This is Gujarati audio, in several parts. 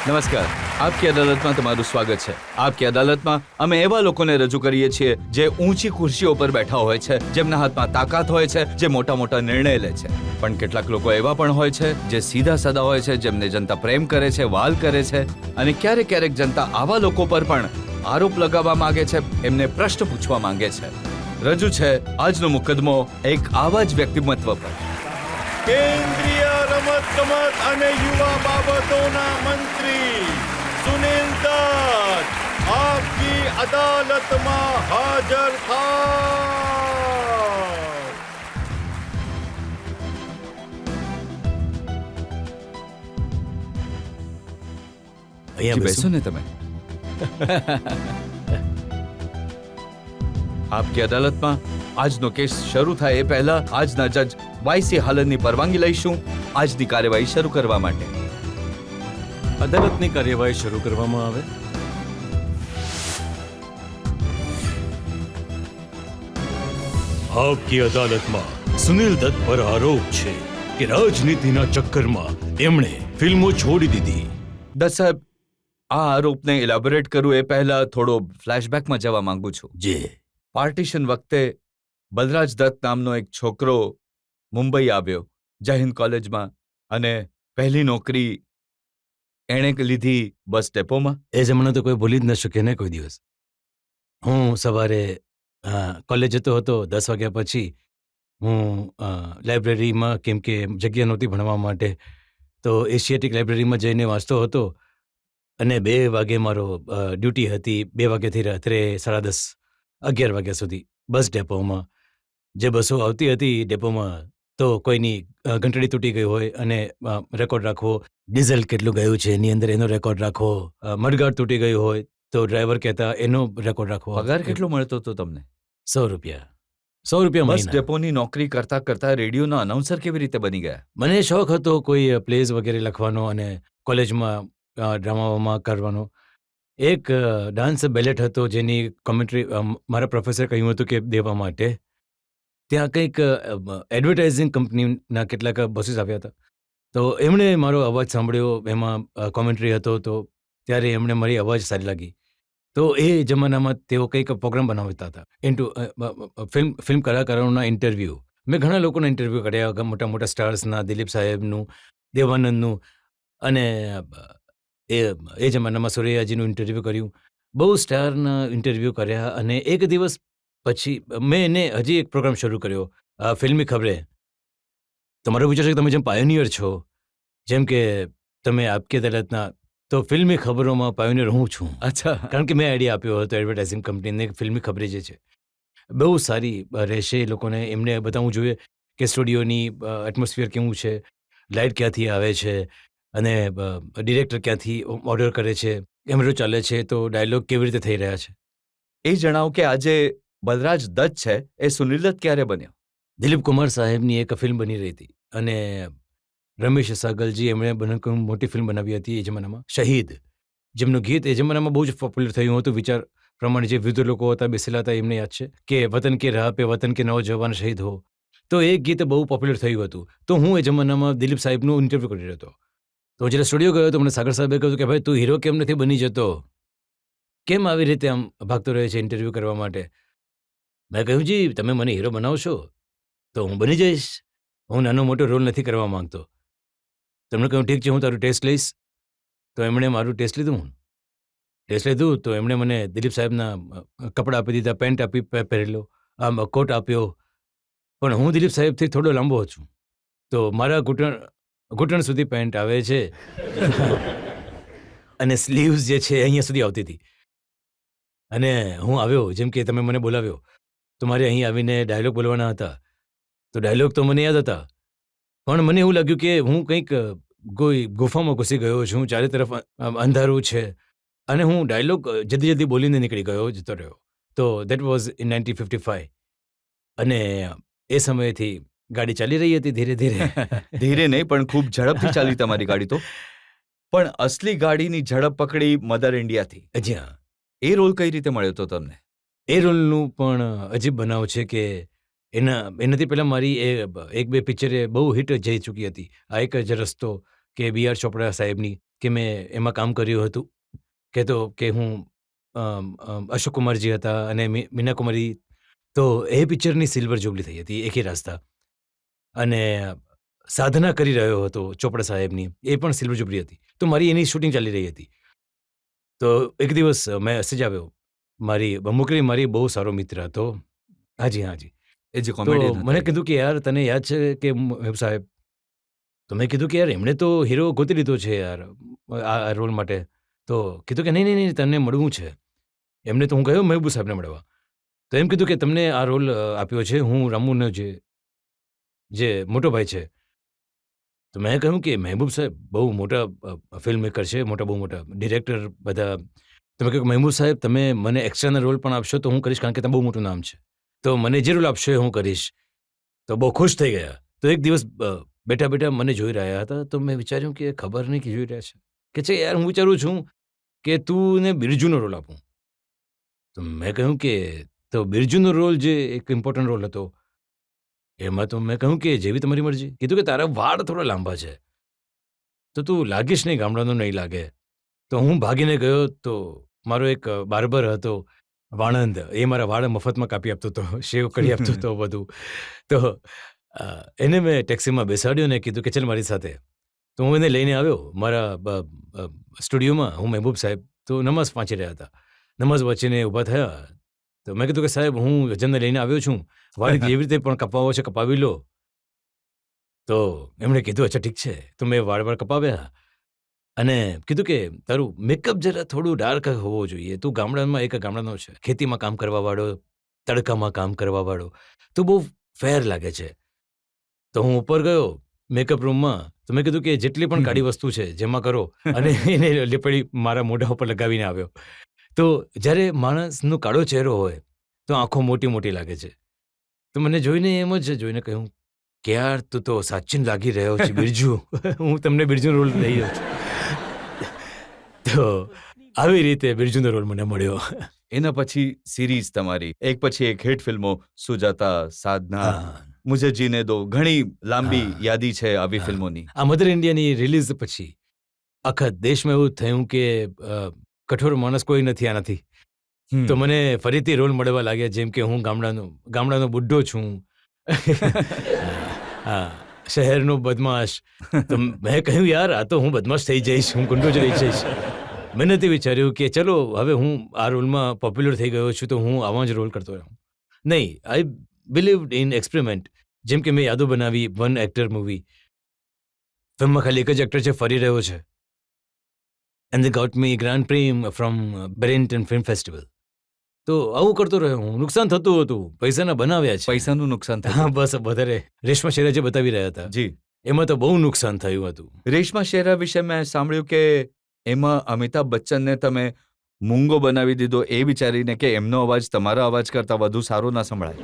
નમસ્કાર. આપકી અદાલતમાં તમારું સ્વાગત છે. આપકી અદાલતમાં અમે એવા લોકોને રજૂ કરીએ છીએ જે ઊંચી ખુરશીઓ પર બેઠા હોય છે, જેમના હાથમાં તાકાત હોય છે, જે મોટા મોટા નિર્ણય લે છે. પણ કેટલાક લોકો એવા પણ હોય છે જે સીધા સાદા હોય છે, જેમને જનતા પ્રેમ કરે છે, વાલ કરે છે, અને ક્યારેક ક્યારેક જનતા આવા લોકો પર પણ આરોપ લગાવવા માંગે છે, એમને પ્રશ્ન પૂછવા માંગે છે. રજૂ છે આજનો મુકદ્દમો એક આવા જ વ્યક્તિમત્વ પર. કેન્દ્રીય રમત-ગમત અને યુવા બાબતોના મંત્રી સુનિલ દત્ત આપકી અદાલતમાં હાજર થાય. અહીંયા બેસો ને તમે. આપકી અદાલતમાં આજનો કેસ શરૂ થાય એ પહેલા આજના જજ વાયસી હાલનની પરવાનગી લઈશું આજની કાર્યવાહી શરૂ કરવા માટે. અદાલતની કાર્યવાહી શરૂ કરવામાં આવે. આપકી અદાલતમાં સુનિલ દત્ત પર આરોપ છે કે રાજનીતિના ચક્કરમાં એમણે ફિલ્મો છોડી દીધી. દત્ત સાહેબ, આ આરોપને ઇલેબોરેટ કરું એ પહેલા થોડો ફ્લેશબેકમાં જવા માંગુ છું. જે પાર્ટીશન વખતે બલરાજ દત્ત નામનો એક છોકરો મુંબઈ આવ્યો જય હિન્દ કોલેજમાં, અને પહેલી નોકરી એણે લીધી બસ ડેપોમાં. એ જમાનો તો કોઈ ભૂલી જ ન શકે ને કોઈ દિવસ. હું સવારે કોલેજ જતો હતો 10 વાગ્યા પછી. હું લાઇબ્રેરીમાં, કેમ કે જગ્યા નહોતી ભણવા માટે, તો એશિયાટિક લાઇબ્રેરીમાં જઈને વાંચતો હતો. અને 2 વાગે મારો ડ્યુટી હતી. 2 વાગ્યાથી રાત્રે 10:30, 11 વાગ્યા સુધી બસ ડેપોમાં. જે બસો આવતી હતી ડેપોમાં, તો કોઈની ઘંટડી તૂટી ગઈ હોય અને રેકોર્ડ રાખવો, ડીઝલ કેટલું ગયું છે એની અંદર એનો રેકોર્ડ રાખવો, મડગાડ તૂટી ગયું હોય તો ડ્રાઈવર કહેતા એનો રેકોર્ડ રાખવો. પગાર કેટલો મળતો હતો તમને? 100 રૂપિયા. 100 રૂપિયા બસ મહિના. ડેપોની નોકરી કરતા કરતા રેડિયોના અનાઉન્સર કેવી રીતે બની ગયા? મને શોખ હતો કોઈ પ્લેઝ વગેરે લખવાનો અને કોલેજમાં ડ્રામામાં કરવાનો. એક ડાન્સ બેલેટ હતો જેની કોમેન્ટ્રી મારા પ્રોફેસર કહ્યું હતું કે દેવા માટે. ત્યાં કંઈક એડવર્ટાઇઝિંગ કંપનીના કેટલાક બોસીસ આવ્યા હતા, તો એમણે મારો અવાજ સાંભળ્યો. એમાં કોમેન્ટ્રી હતો, તો ત્યારે એમણે મારી અવાજ સારી લાગી. તો એ જમાનામાં તેઓ કંઈક પ્રોગ્રામ બનાવતા હતા ફિલ્મ કલાકારોના ઇન્ટરવ્યૂ. મેં ઘણા લોકોના ઇન્ટરવ્યૂ કર્યા, મોટા મોટા સ્ટાર્સના, દિલીપ સાહેબનું, દેવાનંદનું, અને એ જમાનામાં સૂર્યાજીનું ઇન્ટરવ્યૂ કર્યું. બહુ સ્ટારના ઇન્ટરવ્યૂ કર્યા. અને એક દિવસ પછી મેં એને હજી એક પ્રોગ્રામ શરૂ કર્યો, ફિલ્મી ખબરે. તમારો વિચાર છે કે તમે જેમ પાયોનિયર છો, જેમ કે તમે આપકી અદાલતના, તો ફિલ્મી ખબરોમાં પાયોનિયર હું છું. અચ્છા. કારણ કે મેં આઈડિયા આપ્યો હતો એડવર્ટાઇઝિંગ કંપનીને. ફિલ્મી ખબરે જે છે બહુ સારી રહેશે. એ લોકોને એમને બતાવવું જોઈએ કે સ્ટુડિયોની એટમોસ્ફિયર કેવું છે, લાઇટ ક્યાંથી આવે છે, અને ડિરેક્ટર ક્યાંથી ઓર્ડર કરે છે, કેમેરો ચાલે છે, તો ડાયલોગ કેવી રીતે થઈ રહ્યા છે. એ જણાવો કે આજે બલરાજ દત્ત છે એ સુનિલ દત્ત ક્યારે બન્યો? દિલીપ કુમાર સાહેબની એક ફિલ્મ બની રહી હતી, અને રમેશ સાગલજી એમણે મોટી ફિલ્મ બનાવી હતી એ જમાનામાં, શહીદ, જેમનું ગીત એ જમાનામાં બહુ જ પોપ્યુલર થયું હતું. વિચાર પ્રમાણે જે વૃદ્ધ લોકો હતા બેસેલા હતા, એમને યાદ છે કે વતન કે રાહ પે વતન કે નૌજવાન શહીદ હો. તો એ ગીત બહુ પોપ્યુલર થયું હતું. તો હું એ જમાનામાં દિલીપ સાહેબનું ઇન્ટરવ્યૂ કરી રહ્યો હતો. તો જ્યારે સ્ટુડિયો ગયો તો મને સાગર સાહેબે કહ્યું કે ભાઈ તું હીરો કેમ નથી બની જતો, કેમ આવી રીતે આમ ભાગતો રહે છે ઇન્ટરવ્યૂ કરવા માટે? મેં કહ્યું જી તમે મને હીરો બનાવશો તો હું બની જઈશ, હું નાનો મોટો રોલ નથી કરવા માંગતો. તેમણે કહ્યું ઠીક છે, હું તારું ટેસ્ટ લઈશ. તો એમણે મારું ટેસ્ટ લીધું. તો એમણે મને દિલીપ સાહેબના કપડાં આપી દીધા, પેન્ટ આપી પહેરેલો, આમ કોટ આપ્યો. પણ હું દિલીપ સાહેબથી થોડો લાંબો છું, તો મારા ઘૂંટણ સુધી પેન્ટ આવે છે અને સ્લીવ્સ જે છે અહીંયા સુધી આવતી હતી. અને હું આવ્યો, જેમ કે તમે મને બોલાવ્યો, તો મારે અહીં આવીને ડાયલોગ બોલવાના હતા. તો ડાયલોગ તો મને યાદ હતા, પણ મને એવું લાગ્યું કે હું કંઈક કોઈ ગુફામાં ઘૂસી ગયો છું, ચારે તરફ અંધારું છે, અને હું ડાયલોગ જલ્દી બોલીને નીકળી ગયો, જતો રહ્યો. તો દેટ વોઝ ઇન 1955. અને એ સમયથી ગાડી ચાલી રહી હતી ધીરે ધીરે. ધીરે નહીં, પણ ખૂબ ઝડપથી ચાલી તમારી ગાડી તો. પણ અસલી ગાડીની ઝડપ પકડી મધર ઇન્ડિયાથી. જી હા. એ રોલ કઈ રીતે મળ્યો હતો તમને? એ રોલનું પણ અજીબ બનાવ છે કે એનાથી પહેલાં મારી એક બે પિક્ચરે બહુ હિટ જઈ ચૂકી હતી. આ એક જ રસ્તો કે બી આર ચોપડા સાહેબની, કે મેં એમાં કામ કર્યું હતું. કહેતો કે હું અશોક કુમારજી હતા અને મીના કુમારી. તો એ પિક્ચરની સિલ્વર જુબલી થઈ હતી, એક ही રાસ્તા. અને સાધના કરી રહ્યો હતો ચોપડા સાહેબની, એ પણ સિલ્વર જુબલી હતી. તો મારી એની શૂટિંગ ચાલી રહી હતી. તો એક દિવસ મેસેજ આવ્યો. મારી બહુ સારો મિત્ર હતો. હાજી. એ જે તો કોમેડિયન મને કીધું કે યાર તને યાદ છે કે મહેબૂબ સાહેબ? તો મેં કીધું કે યાર એમણે તો હીરો ગોતી લીધો છે યાર આ રોલ માટે. તો કીધું કે નહીં, તને મળવું છે. એમને તો હું ગયો મહેબૂબ સાહેબને મળવા. તો એમ કીધું કે તમને આ રોલ આપ્યો છે, હું રામુનો જે મોટો ભાઈ છે. તો મેં કહ્યું કે મહેબૂબ સાહેબ બહુ મોટા ફિલ્મ મેકર છે, બહુ મોટા ડિરેક્ટર બધા. તો મેં કહ્યું કે મહેબૂબ સાહેબ તમે મને એક્સ્ટ્રાના રોલ પણ આપશો તો હું કરીશ, કારણ કે તમે બહુ મોટું નામ છે. તો મને જે રોલ આપશો એ હું કરીશ. તો બહુ ખુશ થઈ ગયા. તો એક દિવસ બેઠા મને જોઈ રહ્યા હતા. તો મેં વિચાર્યું કે ખબર નહીં કે જોઈ રહ્યા છે કે છે યાર, હું વિચારું છું કે તું ને બિરજુનો રોલ આપું. તો મેં કહ્યું કે તો બિરજુનો રોલ જે એક ઇમ્પોર્ટન્ટ રોલ હતો એમાં તો મેં કહ્યું કે જેવી તમારી મરજી. કીધું કે તારા વાળ થોડા લાંબા છે તો તું લાગીશ નહીં, ગામડાનો નહીં લાગે. તો હું ભાગીને ગયો. તો મારો એક બાર્બર હતો વાણંદ, એ મારા વાળ મફતમાં કાપી આપતો હતો, શેવ કરી આપતો હતો બધું. તો એને મેં ટેક્સીમાં બેસાડ્યો ને કીધું કે ચાલ મારી સાથે. તો હું એને લઈને આવ્યો મારા સ્ટુડિયોમાં. હું મહેબૂબ સાહેબ તો નમાઝ વાંચી રહ્યા હતા. નમાઝ વાંચીને ઊભા થયા. તો મેં કીધું કે સાહેબ હું વજનને લઈને આવ્યો છું, વાળ જેવી રીતે પણ કપાવો છે કપાવી લો. તો એમણે કીધું અચ્છા ઠીક છે. તો મેં વાળ કપાવ્યા અને કીધું કે તારું મેકઅપ જરા થોડું ડાર્ક હોવો જોઈએ. તું ગામડાનો છે, ખેતીમાં કામ કરવાવાળો, તડકામાં કામ કરવાવાળો, તું બહુ ફેર લાગે છે. તો હું ઉપર ગયો મેકઅપ રૂમમાં. તો મેં કીધું કે જેટલી પણ કાળી વસ્તુ છે જેમાં કરો, અને એને લીપડી મારા મોઢા ઉપર લગાવીને આવ્યો. તો જ્યારે માણસનો કાળો ચહેરો હોય તો આંખો મોટી મોટી લાગે છે. તો મને જોઈને એમ જ જોઈને કહ્યું કે યાર તું તો સાચીન લાગી રહ્યો છે બિરજુ. હું તમને બિરજુનો રોલ લઈ રહ્યો છું. તો આવી રીતે બિરજુનો રોલ મને મળ્યો. એના પછી સિરીઝ તમારી એક પછી એક હિટ ફિલ્મો, સુજાતા, સાધના, મુઝે જીને દો, ઘણી લાંબી યાદી છે આવી ફિલ્મોની. આ મધર ઇન્ડિયાની રિલીઝ પછી આખા દેશમાં એવું થયું કે કઠોર માણસ કોઈ નથી આનાથી. તો મને ફરીથી રોલ મળવા લાગ્યા, જેમ કે હું ગામડાનો બુઢ્ઢો છું, શહેરનો બદમાશ. તો મેં કહ્યું યાર આ તો હું બદમાશ થઈ જઈશ, હું ગુંડો જ રહી જઈશ. મેં નથી વિચાર્યું કે ચલો હવે હું આ રોલમાં પોપ્યુલર થઈ ગયો છું તો હું આવા જ રોલ કરતો રહું. નહીં, આઈ બિલીવ ઇન એક્સપેરિમેન્ટ. જેમ કે મેં યાદો બનાવી, વન એક્ટર મૂવી. ફિલ્મમાં ખાલી એક જ એક્ટર છે, ફરી રહ્યો છે. And they got me Grand Prix from Barrington Film Festival. તો આવું કરતો રહ્યો હું. નુકસાન થતું હતું, પૈસાના બનાવ્યા છે. પૈસાનું નુકસાન હા થયું. બસ વધારે. રેશમા શેરા જે બતાવી રહ્યા હતા જી, એમાં તો બહુ નુકસાન થયું હતું. રેશમા શેરા વિશે મેં સાંભળ્યું કે એમાં અમિતાભ બચ્ચનને તમે મૂંગો બનાવી દીધો એ વિચારીને કે એમનો અવાજ તમારા અવાજ કરતાં વધુ સારો ના સંભળાય.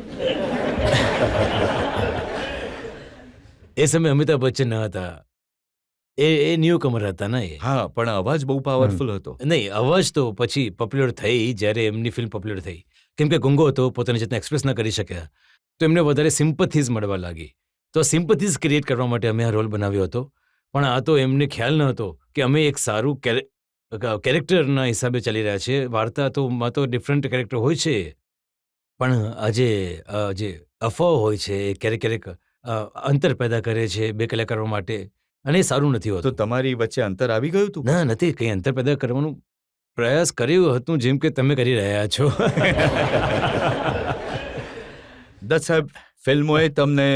એ સમયે અમિતાભ બચ્ચન ન હતા, એ ન્યૂ કમર હતા ને એ. હા, પણ અવાજ બહુ પાવરફુલ હતો. નહીં, અવાજ તો પછી પોપ્યુલર થઈ જ્યારે એમની ફિલ્મ પોપ્યુલર થઈ. કેમ કે ગુંગો હતો, પોતાની જાતને એક્સપ્રેસ ન કરી શક્યા, તો એમને વધારે સિમ્પથીઝ મળવા લાગી. તો આ સિમ્પથીઝ ક્રિએટ કરવા માટે અમે આ રોલ બનાવ્યો હતો. પણ આ તો એમને ખ્યાલ ન હતો કે અમે એક સારું કેરેક્ટરના હિસાબે ચાલી રહ્યા છીએ. વાર્તા તો માં તો ડિફરન્ટ કેરેક્ટર હોય છે, પણ આજે જે અફવાઓ હોય છે એ ક્યારેક અંતર પેદા કરે છે બે કલાકારો માટે, અને એ સારું નથી તો હોતું. તમારી વચ્ચે અંતર આવી ગયું હતું? ના, નથી કંઈ અંતર પેદા કરવાનું પ્રયાસ કર્યો હતું, જેમ કે તમે કરી રહ્યા છો. દત્ત સાહેબ, ફિલ્મોએ તમને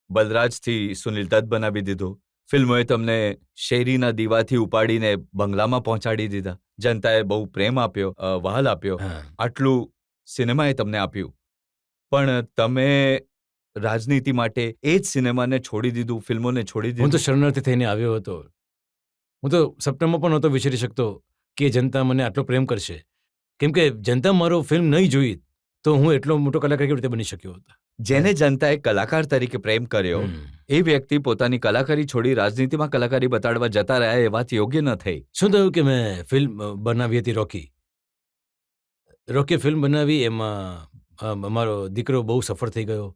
બલરાજથી સુનિલ દત્ત બનાવી દીધો. ફિલ્મોએ તમને શેરીના દીવાથી ઉપાડીને બંગલામાં પહોંચાડી દીધા. જનતાએ બહુ પ્રેમ આપ્યો, વહાલ આપ્યો. હા. આટલું સિનેમાએ તમને આપ્યું, પણ તમે રાજનીતિ માટે એ જ સિનેમાને છોડી દીધું, ફિલ્મોને છોડી હું તો દીધું. શરણાર્થી થઈને આવ્યો હતો. હું તો સપનામાં પણ નહોતો વિચારી શકતો કે જનતા મને આટલો પ્રેમ કરશે. કેમ કે જનતા મારો ફિલ્મ નહીં જોઈ તો હું એટલો મોટો કલાકાર કેવી રીતે બની શક્યો હતો. જેને જનતાએ કલાકાર તરીકે પ્રેમ કર્યો, એ વ્યક્તિ પોતાની કલાકારી છોડી રાજનીતિમાં કલાકારી બતાડવા જતા રહ્યા, એ વાત યોગ્ય ન થઈ. શું થયું કે મેં ફિલ્મ બનાવી હતી રોકી ફિલ્મ બનાવી. એમાં અમારો દીકરો બહુ સફળ થઈ ગયો.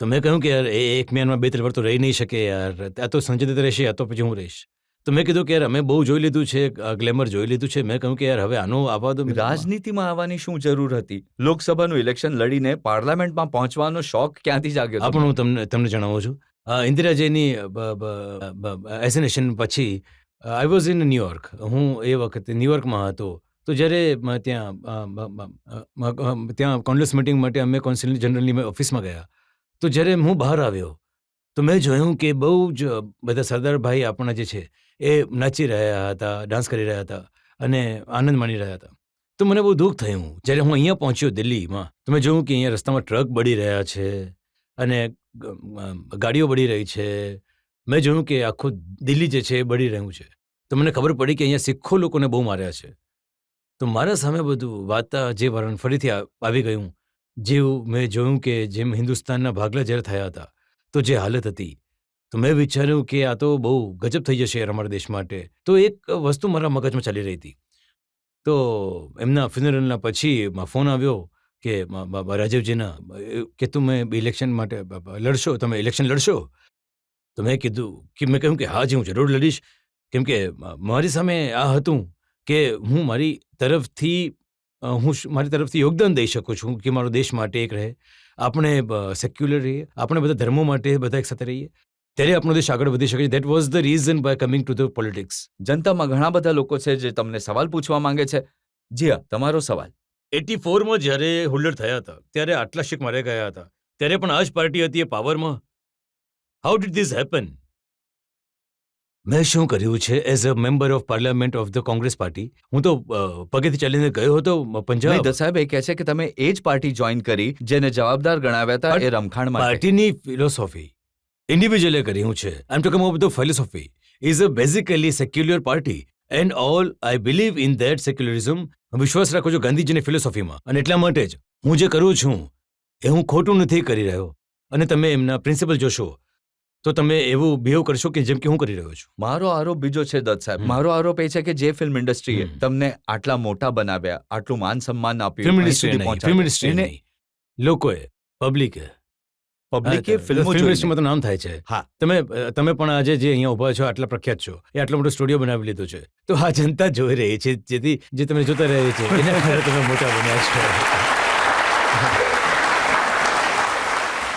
તો મેં કહ્યું કે યાર એ એક મેનમાં 2-3 વાર તો રહી નહીં શકે યાર. આ તો સંજય દત્ત રહેશે, આ તો પછી હું રહીશ. તો મેં કીધું કે યાર અમે બહુ જોઈ લીધું છે, ગ્લેમર જોઈ લીધું છે. મેં કહ્યું કે યાર હવે આનો આવવા દો. રાજનીતિમાં આવવાની શું જરૂર હતી? લોકસભાનું ઇલેક્શન લડીને પાર્લામેન્ટમાં પહોંચવાનો શોખ ક્યાંથી જાગ્યો આ પણ હું તમને જણાવું છું. ઇન્દિરાજીની એસેનેશન પછી આઈ વોઝ ઇન ન્યુયોર્ક. હું એ વખતે ન્યુયોર્કમાં હતો. તો જ્યારે ત્યાં કોંગ્રેસ મિટિંગ માટે અમે કોન્સ્યુલ જનરલની ઓફિસમાં ગયા, તો જ્યારે હું બહાર આવ્યો તો મેં જોયું કે બહુ જ બધા સરદારભાઈ આપણા જે છે એ નાચી રહ્યા હતા, ડાન્સ કરી રહ્યા હતા અને આનંદ માણી રહ્યા હતા. તો મને બહુ દુઃખ થયું. જ્યારે હું અહીંયા પહોંચ્યો દિલ્હીમાં, તો મેં જોયું કે અહીંયા રસ્તામાં ટ્રક બળી રહ્યા છે અને ગાડીઓ બળી રહી છે. મેં જોયું કે આખું દિલ્હી જે છે એ બળી રહ્યું છે. તો મને ખબર પડી કે અહીંયા શીખો લોકોને બહુ માર્યા છે. તો મારા સામે બધું વાતા જે વર્ણન ફરીથી આવી ગયું, જેવું મેં જોયું કે જેમ હિન્દુસ્તાનના ભાગલા જ્યારે થયા હતા તો જે હાલત હતી, તો મેં વિચાર્યું કે આ તો બહુ ગજબ થઈ જશે યાર અમારા દેશ માટે. તો એક વસ્તુ મારા મગજમાં ચાલી રહી હતી. તો એમના ફ્યુનરલના પછી ફોન આવ્યો કે રાજીવજીના કે તમે ઇલેક્શન માટે લડશો, તમે ઇલેક્શન લડશો? તો મેં કહ્યું કે હા જી, હું જરૂર લડીશ. કેમ કે મારી સામે આ હતું કે હું મારી તરફથી યોગદાન દઈ શકું છું કે મારો દેશ માટે એક રહે, આપણે સેક્યુલર રહીએ, આપણે બધા ધર્મો માટે બધા એક સાથે રહીએ, ત્યારે આપણો દેશ આગળ વધી શકે. That was the reason by coming to the politics. જનતામાં ઘણા બધા લોકો છે જે તમને સવાલ પૂછવા માંગે છે. જી હા, તમારો સવાલ. 84માં જ્યારે હુલ્લડ થયા હતા ત્યારે આટલા શીખ માર્યા ગયા હતા, ત્યારે પણ આ જ પાર્ટી હતી એ પાવરમાં. How did this happen? મેં શું કર્યું છે as a member of parliament of the Congress party? હું તો પગેથી ચાલીને ગયો હતો પંજાબ. દત્ત સાહેબ એ કહે છે કે તમે એ જ પાર્ટી જોઈન કરી જેને જવાબદાર ગણાવ્યા હતા એ રમખાણ માટે. પાર્ટીની ફિલોસોફી ઇન્ડિવિજ્યુઅલે કરી હું છે. I am talking about the philosophy. Is a basically secular party and all I believe in that secularism. વિશ્વાસ રાખો છો ગાંધીજીની ફિલોસોફીમાં, અને એટલા માટે જ હું જે કરું છું એ હું ખોટું નથી કરી રહ્યો. અને તમે એમના પ્રિન્સિપલ જોશો તો તમે એવું બિહેવ કરશો કે જેમ કે હું કરી રહ્યો છું. મારો આરોપ બીજો છે દત્ત સાહેબ. મારો આરોપ એ છે કે જે ફિલ્મ ઇન્ડસ્ટ્રીએ તમને આટલા મોટા બનાવ્યા, આટલું માન સન્માન આપ્યું, ફિલ્મ ઇન્ડસ્ટ્રી નહીં, લોકોએ, પબ્લિકે ફિલ્મો ઇન્ડસ્ટ્રીમાં તો નામ થાય છે. હા, તમે પણ આજે જે અહીંયા ઉભા છો, આટલા પ્રખ્યાત છો, એ આટલો મોટો સ્ટુડિયો બનાવી લીધો છે. તો આ જનતા જોઈ રહી છે, જેથી જે તમે જોતા રહે છે એના કારણે તમે મોટા બન્યા છો.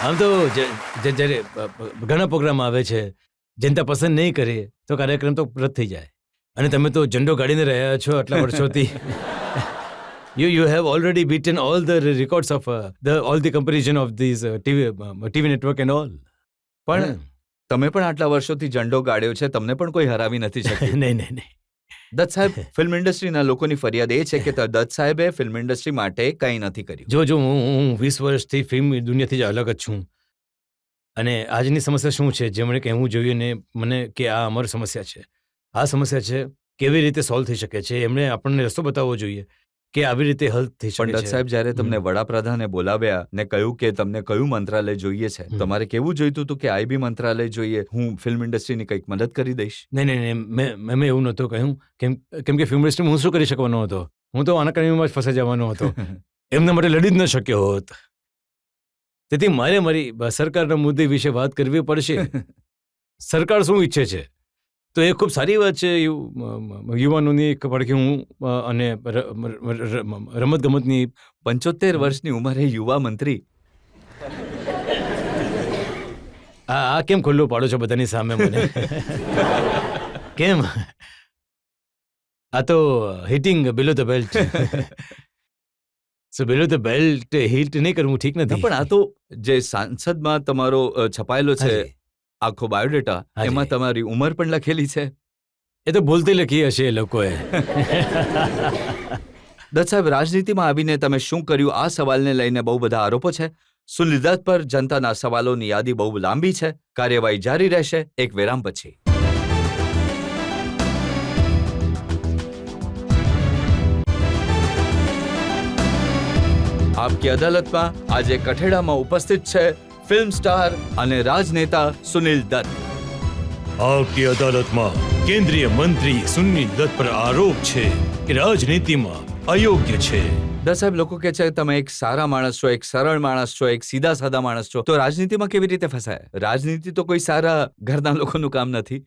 આમ તો જ્યારે ઘણા પ્રોગ્રામ આવે છે, જનતા પસંદ નહીં કરે તો કાર્યક્રમ તો રદ થઈ જાય. અને તમે તો ઝંડો ગાડીને રહ્યા છો આટલા વર્ષોથી. You have already beaten all the records of all the comparison of these TV network and all. પણ તમે પણ આટલા વર્ષોથી ઝંડો ગાળ્યો છે, તમને પણ કોઈ હરાવી નથી શક્યું. નહીં. દત્ત સાહેબ, ફિલ્મ ઇન્ડસ્ટ્રીના લોકોની ફરિયાદ એ છે કે દત્ત સાહેબે ફિલ્મ ઇન્ડસ્ટ્રી માટે કંઈ નથી કર્યું. જો હું 20 વર્ષથી ફિલ્મ દુનિયાથી જ અલગ જ છું. અને આજની સમસ્યા શું છે જેમણે કહેવું જોઈએ ને મને કે આ અમારી સમસ્યા છે, આ સમસ્યા છે, કેવી રીતે સોલ્વ થઈ શકે છે, એમણે આપણને રસ્તો બતાવવો જોઈએ કે આવી રીતે હલ થઈ શકે. પણ દત્ત સાહેબ, જ્યારે તમને વડાપ્રધાને બોલાવ્યા ને કહ્યું કે તમને કયું મંત્રાલય જોઈએ છે, તમારે કેવું જોઈતું હતું કે આઈબી મંત્રાલય જોઈએ, હું ફિલ્મ ઇન્ડસ્ટ્રીની કંઈક મદદ કરી દઈશ? નહીં, મેં એવું નહોતું કહ્યું. કેમ કે ફિલ્મ ઇન્ડસ્ટ્રીમાં હું શું કરી શકવાનો હતો? હું તો આના કારણમાં જ ફસાઈ જવાનો હતો. એમના માટે લડી જ ન શક્યો હોત. તેથી મારે મારી સરકારના મુદ્દે વિશે વાત કરવી પડશે. સરકાર શું ઈચ્છે છે તો એ ખૂબ સારી વાત છે. યુવાનોની એક પડખે હું અને રમતગમતની 75 વર્ષની ઉંમરે યુવા મંત્રી. આ કેમ ખુલ્લું પાડો છો બધાની સામે મને? કેમ? આ તો hitting below the belt. So below the belt hit નહીં કરવું ઠીક નથી. પણ આ તો જે સાંસદમાં તમારો છપાયેલો છે આખો બાયોડેટા, એમાં તમારી ઉંમર પણ લખેલી છે. એ તો ભૂલથી લખી હશે એ લોકોએ. દત્ત સાહેબ, રાજનીતિમાં આવીને તમે શું કર્યું આ સવાલને લઈને બહુ બધા આરોપો છે. સુનિલ દત્ત પર જનતાના સવાલોની યાદી બહુ લાંબી છે. કાર્યવાહી જારી રહેશે એક વિરામ પછી. આપકી અદાલતમાં આજે કઠેડામાં ઉપસ્થિત છે ફિલ્મ સ્ટાર અને રાજનેતા સુનિલ દત્ત. આપકી અદાલતમાં કેન્દ્રીય મંત્રી સુનિલ દત્ત પર આરોપ છે કે રાજનીતિમાં અયોગ્ય છે. દત્ત સાહેબ, લોકો કહે છે તમે એક સારા માણસ છો, એક સરળ માણસ છો, એક સીધા સાદા માણસ છો, તો રાજનીતિમાં કેવી રીતે ફસાયા? રાજનીતિ તો કોઈ સારા ઘરના લોકોનું કામ નથી.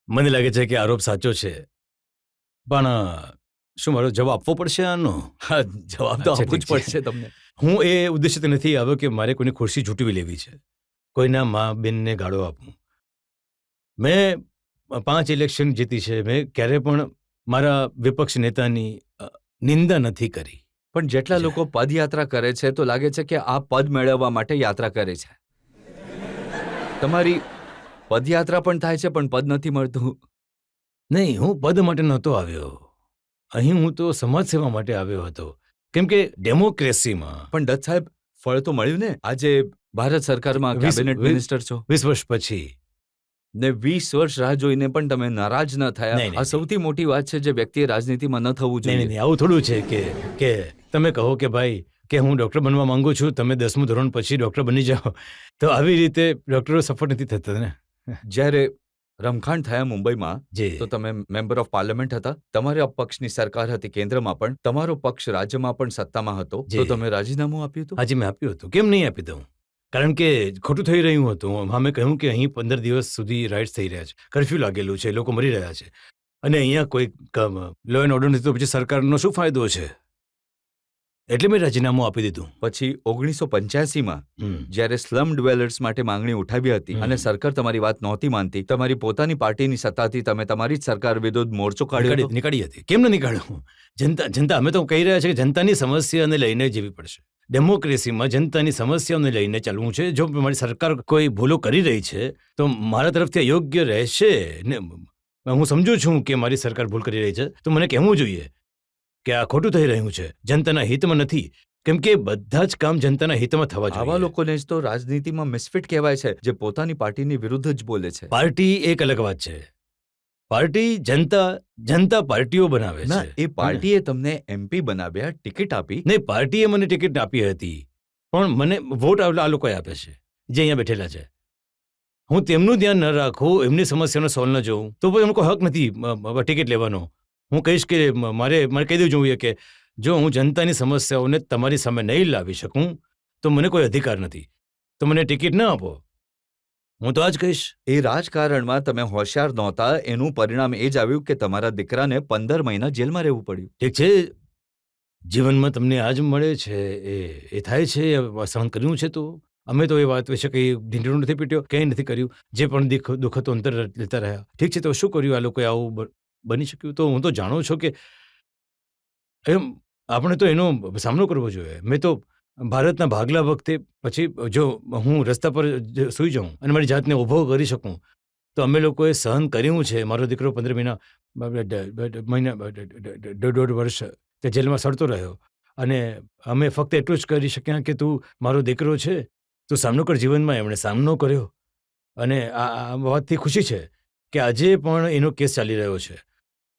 મને લાગે છે કે આરોપ સાચો છે, પણ શું મારો જવાબ આપવો પડશે આનો? હા, જવાબ તો અચ્છા, આપવું જ ઠીક છે. પડશે તમને. હું એ ઉદ્દેશ્યથી નથી આવ્યો કે મારે કોઈની ખુરશી ઝૂંટવી લેવી છે, કોઈના મા બેનને ગાળો આપું. મેં 5 ઇલેક્શન જીતી છે. મેં ક્યારે પણ મારા વિપક્ષ નેતાની નિંદા નથી કરી. પણ જેટલા લોકો પદયાત્રા કરે છે તો લાગે છે કે આ પદ મેળવવા માટે યાત્રા કરે છે. તમારી પદયાત્રા પણ થાય છે પણ પદ નથી મળતું. નહીં, હું પદ માટે નહોતો આવ્યો. અહીં હું તો સમાજ સેવા માટે આવ્યો હતો. કેમ કે ડેમોક્રેસીમાં પણ દત્ત સાહેબ, ફળ તો મળ્યું ને. આજે ભારત સરકારમાં 20 કેબિનેટ મિનિસ્ટર છો 20 વર્ષ પછી ને 20 વર્ષ રાહ જોઈને પણ તમે નારાજ ન થયા. નહીં, આ સૌથી મોટી વાત છે જે વ્યક્તિએ રાજનીતિમાં ન થવું નહીં, જોઈએ. નહીં, આવું થોડું છે કે તમે કહો કે ભાઈ કે હું ડૉક્ટર બનવા માંગુ છું, તમે 10મું ધોરણ પછી ડૉક્ટર બની જાઓ. તો આવી રીતે ડૉક્ટરો સફળ નથી થતા ને. જ્યારે રમખાણ થયા મુંબઈમાં જી તો તમે મેમ્બર ઓફ પાર્લામેન્ટ હતા. તમારી પક્ષની સરકાર હતી કેન્દ્રમાં પણ, તમારો પક્ષ રાજ્યમાં પણ સત્તામાં હતો. તો જી. તમે રાજીનામું આપ્યું હતું. આજે મેં આપ્યું હતું. કેમ નહીં આપી દઉં? કારણ કે ખોટું થઈ રહ્યું હતું. હા, મેં કહ્યું કે અહીં 15 દિવસ સુધી રાઇટ્સ થઈ રહ્યા છે, કરફ્યુ લાગેલું છે, લોકો મરી રહ્યા છે, અને અહીંયા કોઈ લો એન્ડ ઓર્ડર નથી, તો પછી સરકારનો શું ફાયદો છે? એટલે મેં રાજીનામું આપી દીધું. પછી 1985માં હમ. જ્યારે સ્લમ ડ્વેલર્સ માટે માંગણી ઉઠાવી હતી હમ. અને સરકાર તમારી વાત નહોતી માનતી, તમારી પોતાની પાર્ટીની સત્તાથી તમે તમારી જ સરકાર વિરુદ્ધ મોરચો કાઢ્યો હતો. નીકાળી હતી. કેમ ન નીકાળ્યું? જનતા અમે તો કહી રહ્યા છે કે જનતાની સમસ્યાને લઈને જીવી પડશે. ડેમોક્રેસીમાં જનતાની સમસ્યાઓને લઈને ચાલવું છે. જો મારી સરકાર કોઈ ભૂલો કરી રહી છે તો મારા તરફથી અયોગ્ય રહેશે ને. હું સમજુ છું કે મારી સરકાર ભૂલ કરી રહી છે, તો મને કહેવું જોઈએ કે આ ખોટું થઈ રહ્યું છે, જનતાના હિતમાં નથી. કેમ કે બધા જ કામ જનતાના હિતમાં થવા જોઈએ. આવા લોકોને જ તો રાજનીતિમાં મિસફિટ કહેવાય છે, જે પોતાની પાર્ટીની વિરુદ્ધ જ બોલે છે. પાર્ટી એક અલગ વાત છે. પાર્ટી જનતા પાર્ટીઓ બનાવે ના, છે. એ પાર્ટીએ તમને MP બનાવ્યા, ટિકિટ આપી. નહીં, પાર્ટીએ મને ટિકિટ આપી હતી, પણ મને વોટ આ લોકોએ આપે છે જે અહીંયા બેઠેલા છે. હું તેમનું ધ્યાન ન રાખું, એમની સમસ્યાનો સોલ્વ ન જોઉં, તો પછી એમનો હક નથી ટિકિટ લેવાનો. હું કહીશ કે મારે કહી દેવું જોઈએ કે જો હું જનતાની સમસ્યાઓને તમારી સામે નહીં લાવી શકું તો મને કોઈ અધિકાર નથી, તો મને ટિકિટ ન આપો. હું તો આ જ કહીશ. એ રાજકારણમાં તમે હોશિયાર નહોતા, એનું પરિણામ એ જ આવ્યું કે તમારા દીકરાને 15 મહિના જેલમાં રહેવું પડ્યું. ઠીક છે, જીવનમાં તમને આ જ મળે છે, એ થાય છે, સહન કર્યું છે. તો અમે તો એ વાત વિશે કંઈ ઢીંઢું નથી પીટ્યો, કંઈ નથી કર્યું. જે પણ દુઃખ હતું અંતર લેતા રહ્યા. ઠીક છે, તો શું કર્યું આ લોકોએ? આવું બની શક્યું? તો હું તો જાણું છું કે એમ આપણે તો એનો સામનો કરવો જોઈએ. મેં તો ભારતના ભાગલા વખતે પછી જો હું રસ્તા પર સૂઈ જાઉં અને મારી જાતને ઊભો કરી શકું, તો અમે લોકોએ સહન કર્યું છે. મારો દીકરો 15 મહિના દોઢ વર્ષ તે જેલમાં સડતો રહ્યો, અને અમે ફક્ત એટલું જ કરી શક્યા કે તું મારો દીકરો છે, તું સામનો કર. જીવનમાં એમણે સામનો કર્યો, અને આ વાતથી ખુશી છે કે આજે પણ એનો કેસ ચાલી રહ્યો છે,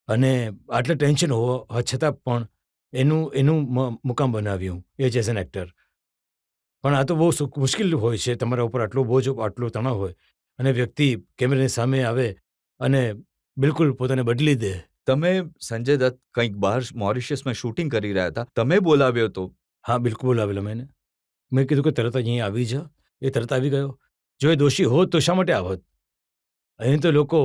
અને આટલા ટેન્શન હોવા છતાં પણ એનું મુકામ બનાવ્યું એઝ એન એક્ટર. પણ આ તો બહુ મુશ્કેલ હોય છે. તમારા ઉપર આટલો બોજ, આટલો તણાવ હોય, અને વ્યક્તિ કેમેરાની સામે આવે અને બિલકુલ પોતાને બદલી દે. તમે સંજય દત્ત કંઈક બહાર મોરિશિયસમાં શૂટિંગ કરી રહ્યા હતા, તમે બોલાવ્યો તો. હા, બિલકુલ બોલાવેલો મેં કીધું કે તરત અહીં આવી જા. એ તરત આવી ગયો. જો એ દોષી હોત તો શા માટે આવત? અહીં તો લોકો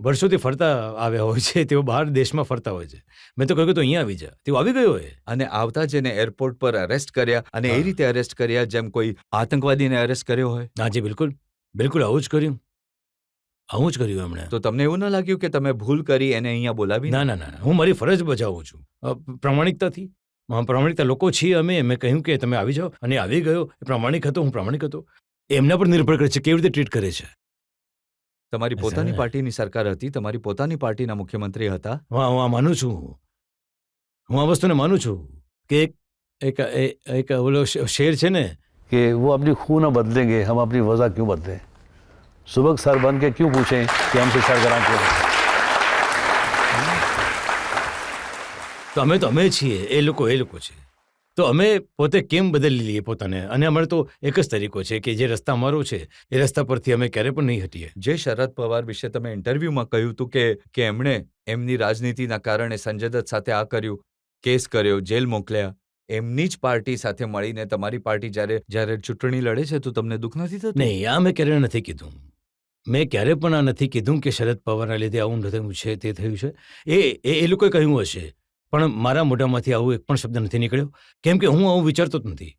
વર્ષોથી ફરતા આવ્યા હોય છે, તેઓ બહાર દેશમાં ફરતા હોય છે. મેં તો કહ્યું કે તો અહીંયા આવી જા. તેઓ આવી ગયો. અને આવતા જ એને એરપોર્ટ પર અરેસ્ટ કર્યા, અને એ હા. રીતે અરેસ્ટ કર્યા જેમ કોઈ આતંકવાદીને અરેસ્ટ કર્યો હોય. હાજી, બિલકુલ આવું જ કર્યું એમણે. તો તમને એવું ન લાગ્યું કે તમે ભૂલ કરી એને અહીંયા બોલાવી? ના, હું મારી ફરજ બજાવું છું પ્રામાણિકતાથી. પ્રામાણિકતા લોકો છીએ અમે. મેં કહ્યું કે તમે આવી જાઓ, અને આવી ગયો. એ પ્રામાણિક હતો, હું પ્રામાણિક હતો. એમના પર નિર્ભર કરે છે કેવી રીતે ટ્રીટ કરે છે. તમારી પોતાની પાર્ટીની સરકાર હતી, તમારી પોતાની પાર્ટીના મુખ્યમંત્રી હતા. હું આ માનું છું. હું આ વસ્તુને માનું છું કે એક ઓલો શેર છે ને कि वो अपनी खून न बदलेंगे, हम अपनी वजह क्यों बदलें? सुबह सर बन के क्यों पूछें कि हमसे सरगर्म क्यों हैं? તો અમે છીએ, એ લોકો છે. તો અમે પોતે કેમ બદલી લઈએ પોતાને? અને અમારે તો એક જ તરીકો છે કે જે રસ્તા અમારો છે એ રસ્તા પરથી અમે ક્યારે પણ નહીં હટીએ. જે શરદ પવાર વિશે તમે ઇન્ટરવ્યુમાં કહ્યું હતું કે એમણે એમની રાજનીતિના કારણે સંજય દત્ત સાથે આ કર્યું, કેસ કર્યો, જેલ મોકલ્યા, એમની જ પાર્ટી સાથે મળીને તમારી પાર્ટી જ્યારે ચૂંટણી લડે છે તો તમને દુઃખ નથી થતું? નહીં, આ મેં ક્યારે નથી કીધું. મેં ક્યારે પણ આ નથી કીધું કે શરદ પવારના લીધે આવું થયું છે, તે થયું છે. એ લોકોએ કહ્યું હશે, પણ મારા મોઢામાંથી આવું એક પણ શબ્દ નથી નીકળ્યો, કેમ કે હું આવું વિચારતો જ નથી.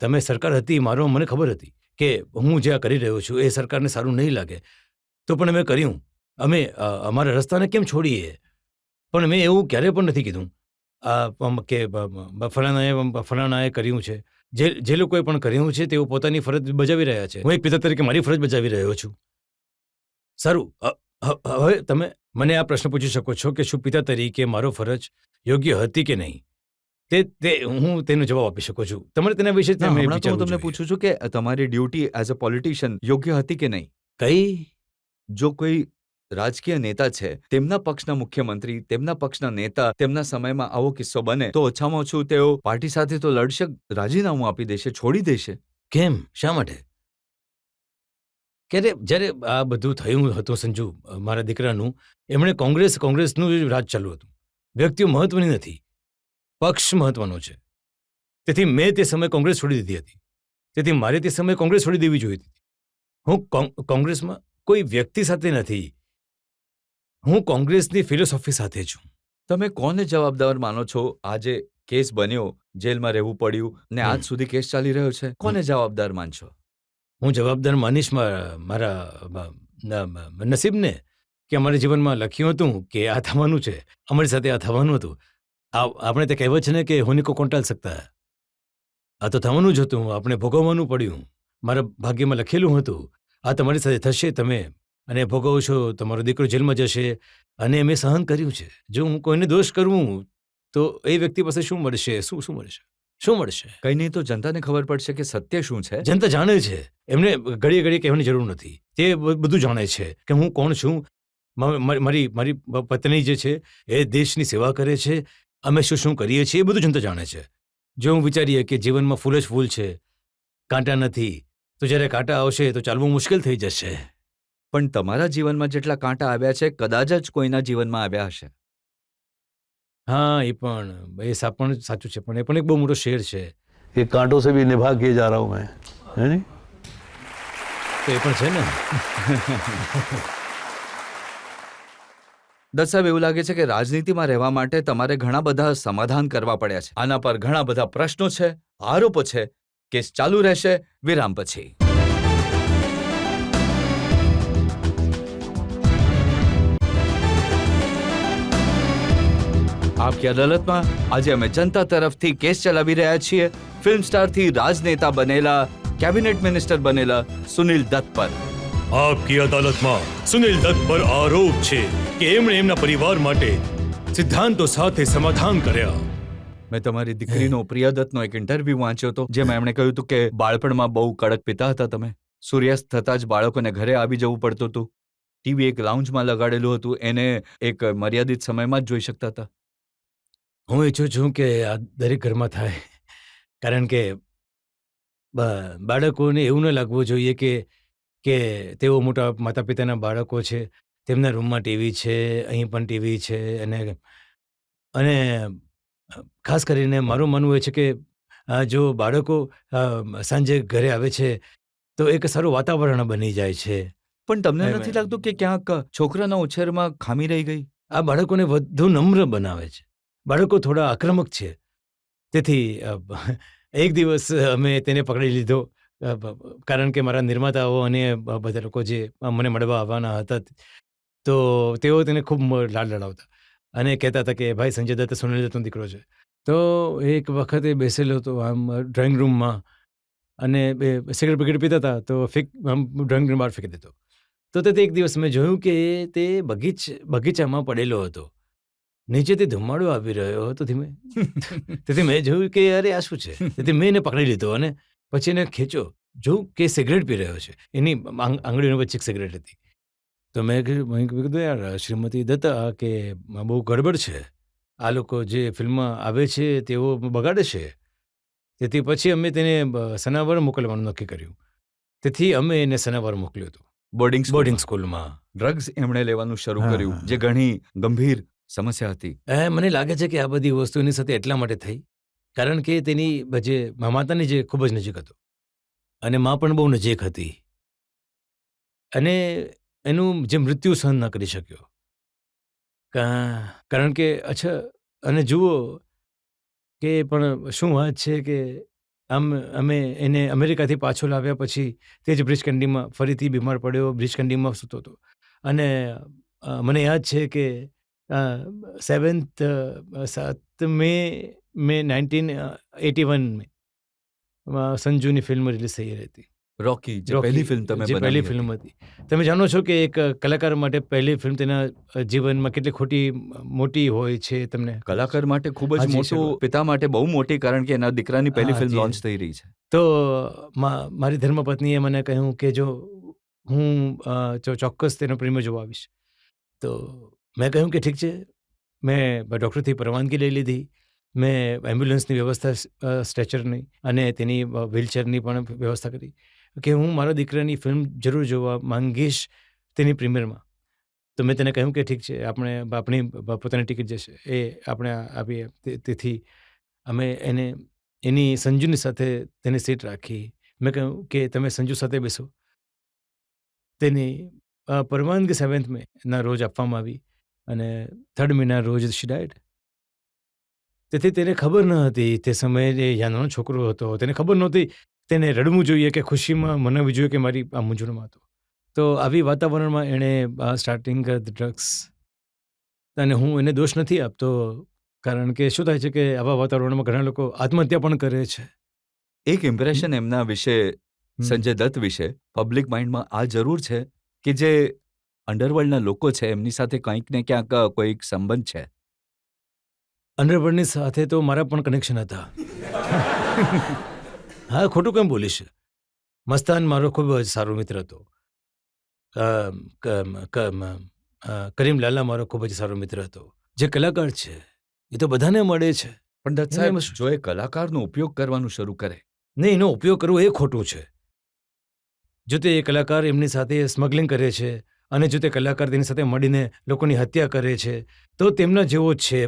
તમે સરકાર હતી, મને ખબર હતી કે હું જે આ કરી રહ્યો છું એ સરકારને સારું નહીં લાગે, તો પણ મેં કર્યું. અમે અમારા રસ્તાને કેમ છોડીએ? પણ મેં એવું ક્યારે પણ નથી કીધું કે ફલાણાએ કર્યું છે. જે લોકોએ પણ કર્યું છે તેઓ પોતાની ફરજ બજાવી રહ્યા છે. હું એક પિતા તરીકે મારી ફરજ બજાવી રહ્યો છું. સારું, હવે તમે મને આ પ્રશ્ન પૂછી શકો છો કે શું પિતા તરીકે મારો ફરજ યોગ્ય હતી કે નહીં? હું તેનો જવાબ આપી શકું છું. તમારે તેના વિશે ના, હમણાં તો હું વિચારવું તમને જોઈએ. પૂછું છું કે તમારી ડ્યુટી એઝ અ પોલિટિશિયન યોગ્ય હતી કે નહીં? કઈ જો કોઈ રાજકીય નેતા છે, તેમના પક્ષના મુખ્યમંત્રી, તેમના પક્ષના નેતા, તેમના સમયમાં આવો કિસ્સો બને તો ઓછામાં ઓછું તેઓ પાર્ટી સાથે તો લડશે, રાજીનામું આપી દેશે, છોડી દેશે. કેમ? શા માટે? જ્યારે આ બધું થયું હતું સંજુ, મારા દીકરાનું, એમણે કોંગ્રેસનું જ રાજ ચાલુ હતું. વ્યક્તિઓ મહત્વની નથી, પક્ષ મહત્વનો છે. તેથી મેં તે સમયે કોંગ્રેસ છોડી દીધી હતી. તેથી મારે તે સમયે કોંગ્રેસ છોડી દેવી જોઈએ હતી. હું કોંગ્રેસમાં કોઈ વ્યક્તિ સાથે નથી, હું કોંગ્રેસની ફિલોસોફી સાથે છું. તમે કોને જવાબદાર માનો છો? આજે કેસ બન્યો, જેલમાં રહેવું પડ્યું ને આજ સુધી કેસ ચાલી રહ્યો છે, કોને જવાબદાર માનશો? હું જવાબદાર માનીશ મારા નસીબને, કે અમારા જીવનમાં લખ્યું હતું કે આ થવાનું છે, અમારી સાથે આ થવાનું હતું. આપણે તે કહેવત છે ને કે હોની કો કોણ ટાલ સકતા હૈ. આ તો થવાનું જ હતું, આપણે ભોગવવાનું પડ્યું. મારા ભાગ્યમાં લખેલું હતું આ તમારી સાથે થશે, તમે અને ભોગવશો, તમારો દીકરો જેલમાં જશે, અને મેં સહન કર્યું છે. જો હું કોઈને દોષ કરું તો એ વ્યક્તિ પાસે શું મળશે? શું મળશે? કંઈ નહીં તો જનતાને ખબર પડશે કે સત્ય શું છે. જનતા જાણે છે, એમને ઘડીએ કહેવાની જરૂર નથી. તે બધું જાણે છે કે હું કોણ છું. મારી પત્ની જે છે એ દેશની સેવા કરે છે, અમે શું કરીએ છીએ એ બધું જનતા જાણે છે. જો હું વિચારીએ કે જીવનમાં ફૂલ જ ફૂલ છે, કાંટા નથી, તો જ્યારે કાંટા આવશે તો ચાલવું મુશ્કેલ થઈ જશે. પણ તમારા જીવનમાં જેટલા કાંટા આવ્યા છે, કદાચ જ કોઈના જીવનમાં આવ્યા હશે. હા, એ પણ સાચું છે, પણ એ પણ એક બહુ મોટો શેર છે. ये कांटों से भी निभा के जा रहा हूँ मैं, है नहीं? તો એ પણ છે ને. દત્ત સાહેબ, એવું લાગે છે કે રાજનીતિમાં રહેવા માટે તમારે ઘણા બધા સમાધાન કરવા પડ્યા છે. આના પર ઘણા બધા પ્રશ્નો છે, આરોપો છે. કેસ ચાલુ રહેશે વિરામ પછી. આપકી અદાલતમાં આજે અમે જનતા તરફથી કેસ ચલાવી રહ્યા છીએ ફિલ્મ સ્ટારથી રાજનેતા બનેલા, કેબિનેટ મિનિસ્ટર બનેલા સુનિલ દત્ત પર. આપકી અદાલતમાં સુનિલ દત્ત પર આરોપ છે કે એમણે એમના પરિવાર માટે સિદ્ધાંતો સાથે સમાધાન કર્યા. મેં તમારી દીકરીનો પ્રિયા દત્તનો એક ઇન્ટરવ્યૂ વાંચ્યો હતો, જેમાં એમણે કહ્યું હતું કે બાળપણમાં બહુ કડક પિતા હતા તમે. સૂર્યાસ્ત થતાં જ બાળકોને ઘરે આવી જવું પડતું હતું. ટીવી એક લાઉન્જમાં લગાડેલું હતું, એને એક મર્યાદિત સમયમાં જ જોઈ શકતા હતા. હું ઈચ્છું છું કે આ દરેક ઘરમાં થાય, કારણ કે બાળકોને એવું ન લાગવું જોઈએ કે તેઓ મોટા માતા પિતાના બાળકો છે, તેમના રૂમમાં ટીવી છે, અહીં પણ ટીવી છે, અને ખાસ કરીને મારું માનવું એ છે કે જો બાળકો સાંજે ઘરે આવે છે તો એક સારું વાતાવરણ બની જાય છે. પણ તમને નથી લાગતું કે ક્યાંક છોકરાના ઉછેરમાં ખામી રહી ગઈ? આ બાળકોને વધુ નમ્ર બનાવે છે. બાળકો થોડા આક્રમક છે, તેથી એક દિવસ અમે તેને પકડી લીધો, કારણ કે મારા નિર્માતાઓ અને બધા લોકો જે મને મળવા આવવાના હતા, તો તેઓ તેને ખૂબ લાડ લડાવતા અને કહેતા હતા કે ભાઈ, સંજય દત્ત સુનિલ દત્તનો દીકરો છે. તો એક વખતે બેસેલો હતો આમ ડ્રોઈંગ રૂમમાં, અને સિગરેટ બિગરેટ પીતા હતા, તો ડ્રોઈંગ રૂમ બહાર ફેંકી દેતો. તો તે એક દિવસ મેં જોયું કે તે બગીચામાં પડેલો હતો, નીચેથી ધુમાડો આવી રહ્યો હતો ધીમે. તેથી મેં જોયું કે અરે આ શું છે. તેથી મેં એને પકડી લીધો અને પછી એને ખેંચ્યો, જોઉં કે સિગરેટ પી રહ્યો છે, એની આંગળીનો વચ્ચે એક સિગરેટ હતી. તો મેં કીધું યાર શ્રીમતી દત્તા, કે બહુ ગડબડ છે, આ લોકો જે ફિલ્મમાં આવે છે તેઓ બગાડે છે. તેથી પછી અમે તેને સનાવર મોકલવાનું નક્કી કર્યું. તેથી અમે એને સનાવર મોકલ્યો હતો બોર્ડિંગ સ્કૂલમાં. ડ્રગ્સ એમણે લેવાનું શરૂ કર્યું, જે ઘણી ગંભીર સમસ્યા હતી. મને લાગે છે કે આ બધી વસ્તુ એની સાથે એટલા માટે થઈ કારણ કે તેની જે માતાની જે ખૂબ જ નજીક હતો, અને માં પણ બહુ નજીક હતી. અને એનું જે મૃત્યુ સહન ન કરી શક્યો. કારણ કે અચ્છા, અને જુઓ કે પણ શું વાત છે કે અમે એને અમેરિકાથી પાછો લાવ્યા પછી તે જ બ્રિજ કેન્ડીમાં ફરીથી બીમાર પડ્યો, બ્રિજ કેન્ડીમાં સૂતો હતો. અને મને યાદ છે કે 7 મે 1981 में સંજુની ફિલ્મ રિલીઝ થઈ રહી હતી. રોકી, જે રોકી, પહેલી ફિલ્મ તમે જે પહેલી બનાવી ફિલ્મ હતી. હતી. તમે જાણો છો કે એક કલાકાર માટે પહેલી ફિલ્મ તેના જીવનમાં કેટલી મોટી હોય છે. તમને કલાકાર માટે ખૂબ જ હાજી, મોટું, શરૂઆત. પિતા માટે બહુ મોટી, કારણ કે એના દીકરાની પહેલી ફિલ્મ હાજી. લોન્ચ થઈ રહી છે. તો મારી ધર્મપત્નીએ મને કહ્યું કે જો હું ચોક્કસ તેનો પ્રીમિયર જોવા આવીશ. તો મેં કહ્યું કે ઠીક છે. મેં ડૉક્ટરથી પરવાનગી લઈ લીધી. મેં એમ્બ્યુલન્સની વ્યવસ્થા, સ્ટ્રેચરની અને તેની વ્હીલચેરની પણ વ્યવસ્થા કરી કે હું મારા દીકરાની ફિલ્મ જરૂર જોવા માંગીશ તેની પ્રીમિયરમાં. તો મેં તેને કહ્યું કે ઠીક છે, આપણી પોતાની ટિકિટ જે છે એ આપણે આપીએ. તેથી અમે એની સંજુની સાથે તેની સીટ રાખી. મેં કહ્યું કે તમે સંજુ સાથે બેસો. તેની પરવાનગી 7th મેના રોજ આપવામાં આવી અને 3rd મેના રોજ શી ડાયડ. તેથી તેને ખબર ન હતી તે સમયે એ નાનો છોકરો હતો. તેને ખબર નહોતી તેને રડવું જોઈએ કે ખુશીમાં મનાવવી જોઈએ કે મારી આ મૂંઝવણમાં હતો. તો આવી વાતાવરણમાં એણે સ્ટાર્ટિંગ ડ્રગ્સ. અને હું એને દોષ નથી આપતો, કારણ કે શું થાય છે કે આવા વાતાવરણમાં ઘણા લોકો આત્મહત્યા પણ કરે છે. એક ઇમ્પ્રેશન એમના વિશે, સંજય દત્ત વિશે પબ્લિક માઇન્ડમાં આ જરૂર છે કે જે અંડરવર્લ્ડના લોકો છે એમની સાથે કંઈક ને ક્યાંક કોઈક સંબંધ છે. અંડરવર્લ્ડની સાથે તો મારા પણ કનેક્શન હતા. હા, ખોટું કેમ બોલીશ. મસ્તાન મારો ખૂબ જ સારો મિત્ર હતો. કરીમ લાલા મારો ખૂબ જ સારો મિત્ર હતો. જે કલાકાર છે એ તો બધાને મળે છે. પણ દત્ત સાહેબ, જો એ કલાકારનો ઉપયોગ કરવાનું શરૂ કરે. નહીં, એનો ઉપયોગ કરવો એ ખોટું છે. જો તે કલાકાર એમની સાથે સ્મગલિંગ કરે છે અને જો તે કલાકાર તેની સાથે મળીને લોકોની હત્યા કરે છે તો તેમના જેવો જ છે.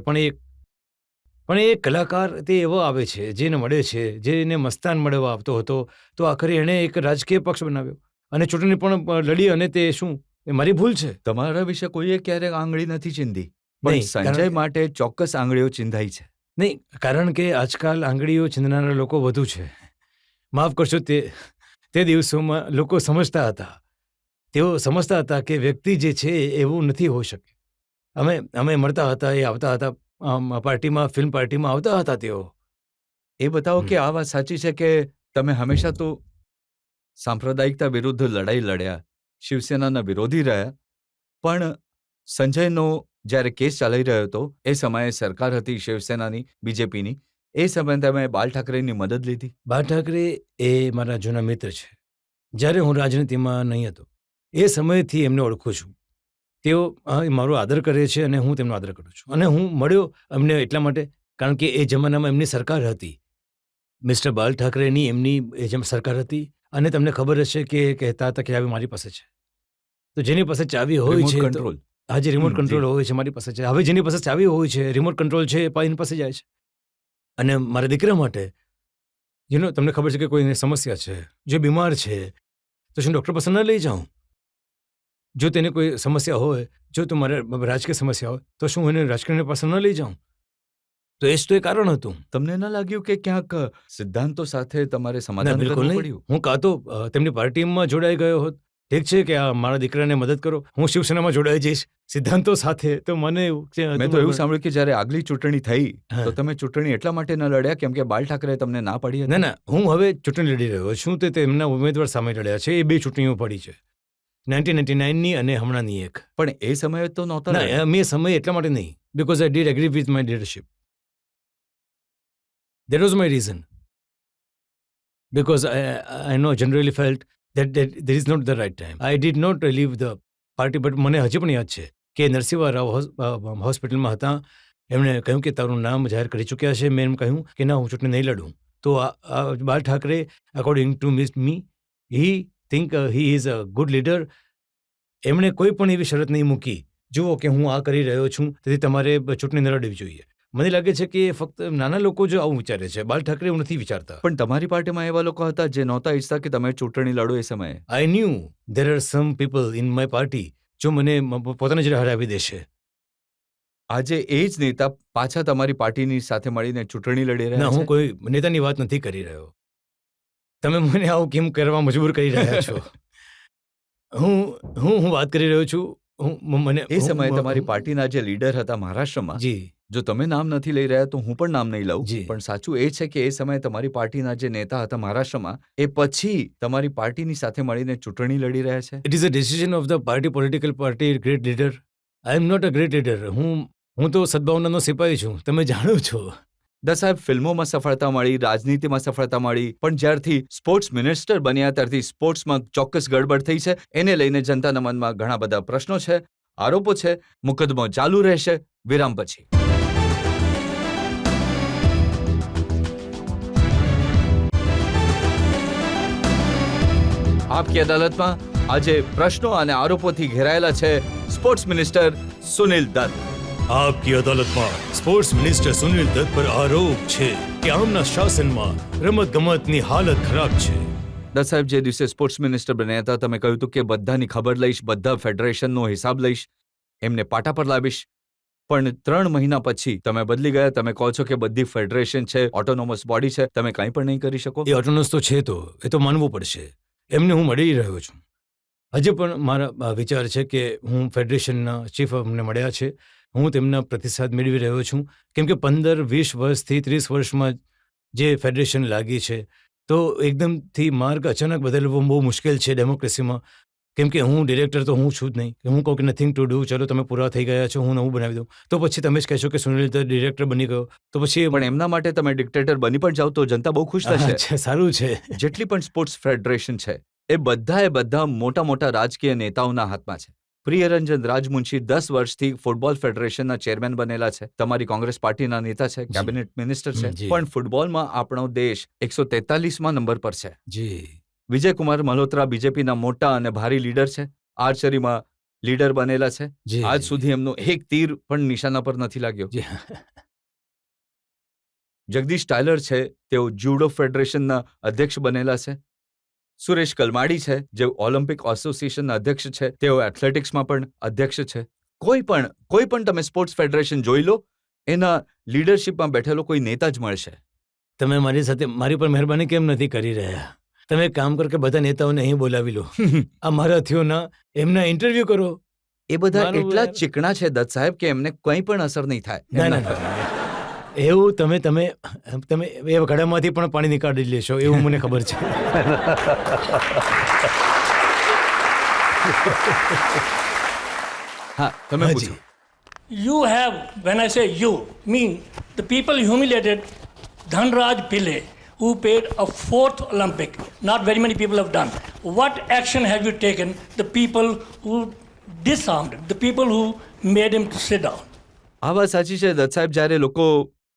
પણ એ કલાકાર તે એવો આવે છે જેને મળે છે, જેને મસ્તાન મળવા આવતો હતો, તો આખરે એણે એક રાજકીય પક્ષ બનાવ્યો અને ચૂંટણી પણ લડી. અને તે શું એ મારી ભૂલ છે? તમારા વિશે કોઈએ ક્યારેક આંગળી નથી ચીંધી, પણ નહીં, સંજય માટે ચોક્કસ આંગળીઓ ચિંધાઈ છે. નહીં, કારણ કે આજકાલ આંગળીઓ ચીંધનારા લોકો વધુ છે. માફ કરશો, તે દિવસોમાં લોકો સમજતા હતા. તેઓ સમજતા હતા કે વ્યક્તિ જે છે એવું નથી હોઈ શકે. અમે મળતા હતા, એ આવતા હતા પાર્ટીમાં, ફિલ્મ પાર્ટીમાં આવતા હતા તેઓ. એ બતાવો કે આ વાત સાચી છે કે તમે હંમેશા તો સાંપ્રદાયિકતા વિરુદ્ધ લડાઈ લડ્યા, શિવસેનાના વિરોધી રહ્યા, પણ સંજયનો જ્યારે કેસ ચાલી રહ્યો હતો એ સમયે સરકાર હતી શિવસેનાની, બીજેપીની, એ સમયે તમે બાલ ઠાકરેની મદદ લીધી. બાલ ઠાકરે એ મારા જૂના મિત્ર છે. જ્યારે હું રાજનીતિમાં નહીં હતો એ સમયથી એમને ઓળખું છું. તેઓ મારો આદર કરે છે અને હું તેમનો આદર કરું છું. અને હું મળ્યો અમને એટલા માટે કારણ કે એ જમાનામાં એમની સરકાર હતી. મિસ્ટર બાલ ઠાકરેની એમની એ જેમ સરકાર હતી. અને તમને ખબર હશે કે કહેતા હતા કે ચાવી મારી પાસે છે. તો જેની પાસે ચાવી હોય રિમોટ છે, કંટ્રોલ. આજે રિમોટ જી. કંટ્રોલ હોય છે, મારી પાસે છે. હવે જેની પાસે ચાવી હોય છે, રિમોટ કંટ્રોલ છે, એ એની પાસે જાય છે. અને મારા દીકરા માટે તમને ખબર છે કે કોઈને સમસ્યા છે, જે બીમાર છે, તો શું ડૉક્ટર પાસે ન લઈ જાઉં? જો તેને કોઈ સમસ્યા હોય, જો તો મારે રાજકીય સમસ્યા હોય, તો શું એને રાજકારણી પાસે ન લઈ જાઉં? તો એ જ તો એ કારણ હતું. તમને ન લાગ્યું કે ક્યાંક સિદ્ધાંતો સાથે તમારે ના, સમાધાન બિલકુલ કરવું નહીં. પડ્યું? હું કાં તો તેમની પાર્ટીમાં જોડાઈ ગયો હોત. ઠીક છે કે મારા દીકરાને મદદ કરો, હું શિવસેનામાં જોડાઈ જઈશ સિદ્ધાંતો સાથે. તો મને મેં તો એવું સાંભળ્યું કે જ્યારે આગલી ચૂંટણી થઈ હા. તો તમે ચૂંટણી એટલા માટે ન લડ્યા કેમ કે બાલ ઠાકરે તમને ના પાડી હતી? ના, હું હવે ચૂંટણી લડી રહ્યો છું. તે તેમના ઉમેદવાર સામે લડ્યા છે. એ 2 ચૂંટણીઓ પડી છે, 1999ની અને હમણાંની એક. પણ એ સમયે તો નહોતા લડ્યા. ના, મેં સમય એટલા માટે નહીં, because I did agree with my leadership. That was my reason. Because I know generally felt that there is not the right time. I did not leave the party, but મને હજી પણ યાદ છે કે નરસિંહ રાવ હોસ્પિટલમાં હતા. એમણે કહ્યું કે તારું નામ જાહેર કરી ચૂક્યા છે. મેં એમ કહ્યું કે ના, હું ચૂંટણી નહીં લડું. તો બાલ Thackeray, according to me, he think he is a good leader. એમણે કોઈ પણ એવી શરત નહીં મૂકી, જુઓ કે હું આ કરી રહ્યો છું તેથી તમારે ચૂંટણી ન લડવી જોઈએ. મને લાગે છે કે ફક્ત નાના લોકો જ આવું વિચારે છે. બાલ ઠાકરે એવું નથી વિચારતા. પણ તમારી પાર્ટીમાં એવા લોકો હતા જે નહોતા ઈચ્છતા કે તમે ચૂંટણી લડો એ સમયે. I knew there are some people in my party જો મને પોતાને જ હરાવી દેશે. આજે એ જ નેતા પાછા તમારી પાર્ટીની સાથે મળીને ચૂંટણી લડી ના, રહ્યા હું છે. કોઈ નેતાની વાત નથી કરી રહ્યો. તમે મને આવું કેમ કરવા મજબૂર કરી રહ્યા છો? હું વાત કરી રહ્યો છું. એ સમયે તમારી પાર્ટીના જે લીડર હતા મહારાષ્ટ્રમાં, જી જો તમે નામ નથી લઈ રહ્યા તો હું પણ નામ નહીં લઉં, જી. પણ સાચું એ છે કે એ સમયે તમારી પાર્ટીના જે નેતા હતા મહારાષ્ટ્રમાં, એ પછી તમારી પાર્ટીની સાથે મળીને ચૂંટણી લડી રહ્યા છે. It is a decision of the party, political party, great leader. I am not a great leader. હું તો સદભાવનાનો સિપાહી છું, તમે જાણો છો. સાહેબ, ફિલ્મોમાં સફળતા મળી, રાજનીતિમાં સફળતા મળી, પણ જ્યારથી સ્પોર્ટ્સ મિનિસ્ટર બન્યા ત્યારથી સ્પોર્ટ્સમાં ચોક્કસ ગડબડ થઈ છે. એને લઈને જનતાના મનમાં ઘણા બધા પ્રશ્નો છે, આરોપો છે. મુકદ્દમો ચાલુ રહેશે વિરામ પછી. આપકી અદાલતમાં આજે પ્રશ્નો અને આરોપોથી ઘેરાયેલા છે સ્પોર્ટ્સ મિનિસ્ટર સુનિલ દત્ત. આપકી અદાલતમાં સ્પોર્ટ્સ મિનિસ્ટર સુનિલ દત્ત પર આરોપ છે કે આમના શાસનમાં રમતગમતની હાલત ખરાબ છે. દત્ત સાહેબ, જે દિવસે સ્પોર્ટ્સ મિનિસ્ટર બન્યા હતા તમે કહ્યું હતું કે બધાની ખબર લઈશ, બધા ફેડરેશનનો હિસાબ લઈશ, એમને પાટા પર લાવીશ. પણ 3 મહિના પછી તમે બદલી ગયા. તમે કહો છો કે બધી ફેડરેશન છે, ઓટોનોમસ બોડી છે, તમે કંઈ પણ નહીં કરી શકો. એ ઓટોનોમસ તો છે, તો એ તો માનવું પડશે. એમને હું મળી રહ્યો છું. હજુ પણ મારા વિચાર છે કે હું ફેડરેશનના ચીફ અમને મળ્યા છે, હું તેમના પ્રતિસાદ મેળવી રહ્યો છું. કેમ કે 15-20 વર્ષથી 30 વર્ષમાં જે ફેડરેશન લાગી છે, તો એકદમથી માર્ગ અચાનક બદલવો બહુ મુશ્કેલ છે ડેમોક્રેસીમાં. કેમ કે હું ડિરેક્ટર તો હું છું જ નહીં કે હું કહું કે નથિંગ ટુ ડુ, ચલો તમે પૂરા થઈ ગયા છો, હું નવું બનાવી દઉં. તો પછી તમે જ કહેશો કે સુનિલ દત્ત ડિરેક્ટર બની ગયો, તો પછી પણ એમના માટે તમે ડિક્ટેટર બની પણ જાઓ તો જનતા બહુ ખુશ થશે. અચ્છા, સારું છે. જેટલી પણ સ્પોર્ટ્સ ફેડરેશન છે એ બધા મોટા મોટા રાજકીય નેતાઓના હાથમાં છે. પ્રિયરંજન રાજમુંશી 10 વર્ષથી ફૂટબોલ ફેડરેશનના ચેરમેન બનેલા છે. તમારી કોંગ્રેસ પાર્ટીના નેતા છે, કેબિનેટ મિનિસ્ટર છે. જી. પણ ફૂટબોલમાં આપણો દેશ 143માં નંબર પર છે. જી વિજયકુમાર મલ્હોત્રા બીજેપીના મોટા અને ભારી લીડર છે. આર્ચરીમાં લીડર બનેલા છે. જી આજ સુધી એમનો એક તીર પણ નિશાના પર નથી લાગ્યો. જી જગદીશ ટાયલર છે, તેઓ જુડો ફેડરેશનના અધ્યક્ષ બનેલા છે. સુરેશ કલમાડી છે, જે ઓલિમ્પિક એસોસિએશનના અધ્યક્ષ છે, તેઓ એથ્લેટિક્સમાં પણ અધ્યક્ષ છે. કોઈ પણ તમે સ્પોર્ટ્સ ફેડરેશન જોઈ લો, એના લીડરશિપમાં બેઠેલો કોઈ નેતા જ મળશે. તમે મારી સાથે મારી પર મહેરબાની કેમ નથી કરી રહ્યા? તમે એક કામ કરો કે બધા નેતાઓને અહીં બોલાવી લો. આ મારાથીઓના એમના ઇન્ટરવ્યુ કરો. એ બધા મારું એટલા યાર- જ ચીકણા છે દત્ત સાહેબ કે એમને કંઈ પણ અસર નહીં થાય. ના એમના ના પર. ના. એવું તમે એ ઘડામાંથી પણ પાણી નીકાળી લેશો એવું મને ખબર છે. હા, તમે હાજી. પૂછો. You have, when I say you, mean the people humiliated Dhanraj Pillai, who paid a 4th Olympic. Not very many people have done. What action have you taken? The people who disarmed, the people who made him to sit down. આ વાત સાચી છે દત્ત સાહેબ. જ્યારે લોકો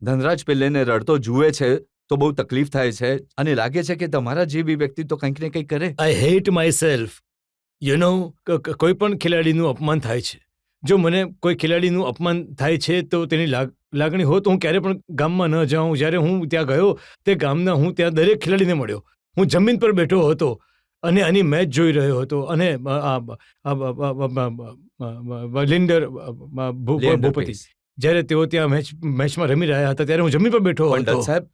ધનરાજ પિલ્લેને રડતો જુએ છે તો બહુ તકલીફ થાય છે અને લાગે છે કે તમારા જેવી વ્યક્તિ તો કંઈક ને કંઈક કરે. I hate my self. You know, કોઈ પણ ખેલાડીનું અપમાન થાય છે. જો મને કોઈ ખેલાડીનું અપમાન થાય છે તો તેની લાગણી હોય તો હું ક્યારે પણ ગામમાં ન જાઉં. જ્યારે હું ત્યાં ગયો તે ગામના હું ત્યાં દરેક ખેલાડીને મળ્યો. હું જમીન પર બેઠો હતો અને આની મેચ જોઈ રહ્યો હતો અને લિન્ડર ભૂપતિ જ્યારે તેઓ ત્યાં મેચમાં રમી રહ્યા હતા ત્યારે હું જમીન પર બેઠો પણ હતો. દત્ત સાહેબ,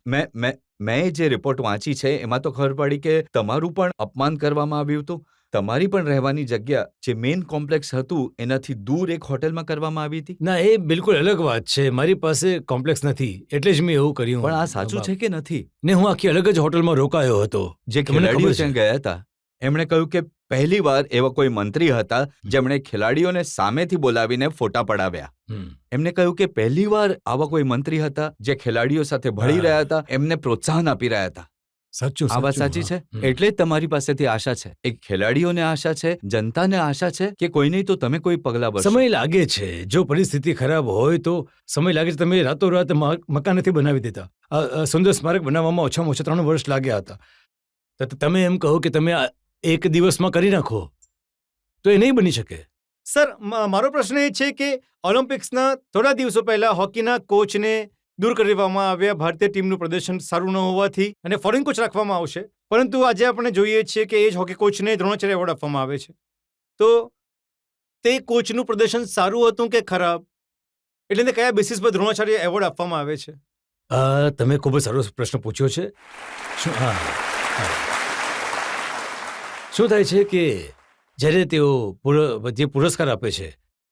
મેં જે રિપોર્ટ વાંચી છે એમાં તો ખબર પડી કે તમારું પણ અપમાન કરવામાં આવ્યું હતું. તમારી પણ રહેવાની જગ્યા જે મેઇન કોમ્પ્લેક્સ હતું એનાથી દૂર એક હોટેલમાં કરવામાં આવી હતી. ના, એ બિલકુલ અલગ વાત છે. મારી પાસે કોમ્પ્લેક્સ નથી એટલે જ મેં એવું કર્યું. પણ આ સાચું છે કે નથી? ને હું આખી અલગ જ હોટલમાં રોકાયો હતો. જે તમને ખેલાડીઓ ખબર છે? ત્યાં ગયા હતા એમણે કહ્યું કે પહેલીવાર એવા કોઈ મંત્રી હતા જેમણે ખેલાડીઓને સામેથી બોલાવીને ફોટા પડાવ્યા. હમ. એમને કહ્યું કે પહેલીવાર આવા કોઈ મંત્રી હતા જે ખેલાડીઓ સાથે ભળી હા. રહ્યા હતા, એમને પ્રોત્સાહન આપી રહ્યા હતા. સાચું આ વાત સાચી છે. એટલે જ તમારી પાસેથી આશા છે. એક ખેલાડીઓને આશા છે, જનતાને આશા છે કે કોઈ નહીં તો તમે કોઈ પગલા ભરશો. સમય લાગે છે. જો પરિસ્થિતિ ખરાબ હોય તો સમય લાગે છે. તમે રાતોરાત મકાન નથી બનાવી દેતા. આ સુંદર સ્મારક બનાવવામાં ઓછામાં ઓછા 3 વર્ષ લાગ્યા હતા. તો તમે એમ કહો કે તમે એક દિવસમાં કરી નાખો તો એ નહીં બની શકે. સર, મારો પ્રશ્ન એ છે કે ઓલિમ્પિક્સના થોડા દિવસો પહેલા હોકીના કોચને દૂર કરી દેવામાં આવ્યા ભારતીય ટીમનું પ્રદર્શન સારું ન હોવાથી અને ફોરેન કોચ રાખવામાં આવશે. પરંતુ આજે આપણે જોઈએ છીએ કે એ જ હોકી કોચને દ્રોણાચાર્ય એવોર્ડ આપવામાં આવે છે. તો તે કોચનું પ્રદર્શન સારું હતું કે ખરાબ, એટલે એને કયા બેસિસ પર દ્રોણાચાર્ય એવોર્ડ આપવામાં આવે છે? તમે ખૂબ જ સારો પ્રશ્ન પૂછ્યો છે. હા, શું થાય છે કે જ્યારે તેઓ જે પુરસ્કાર આપે છે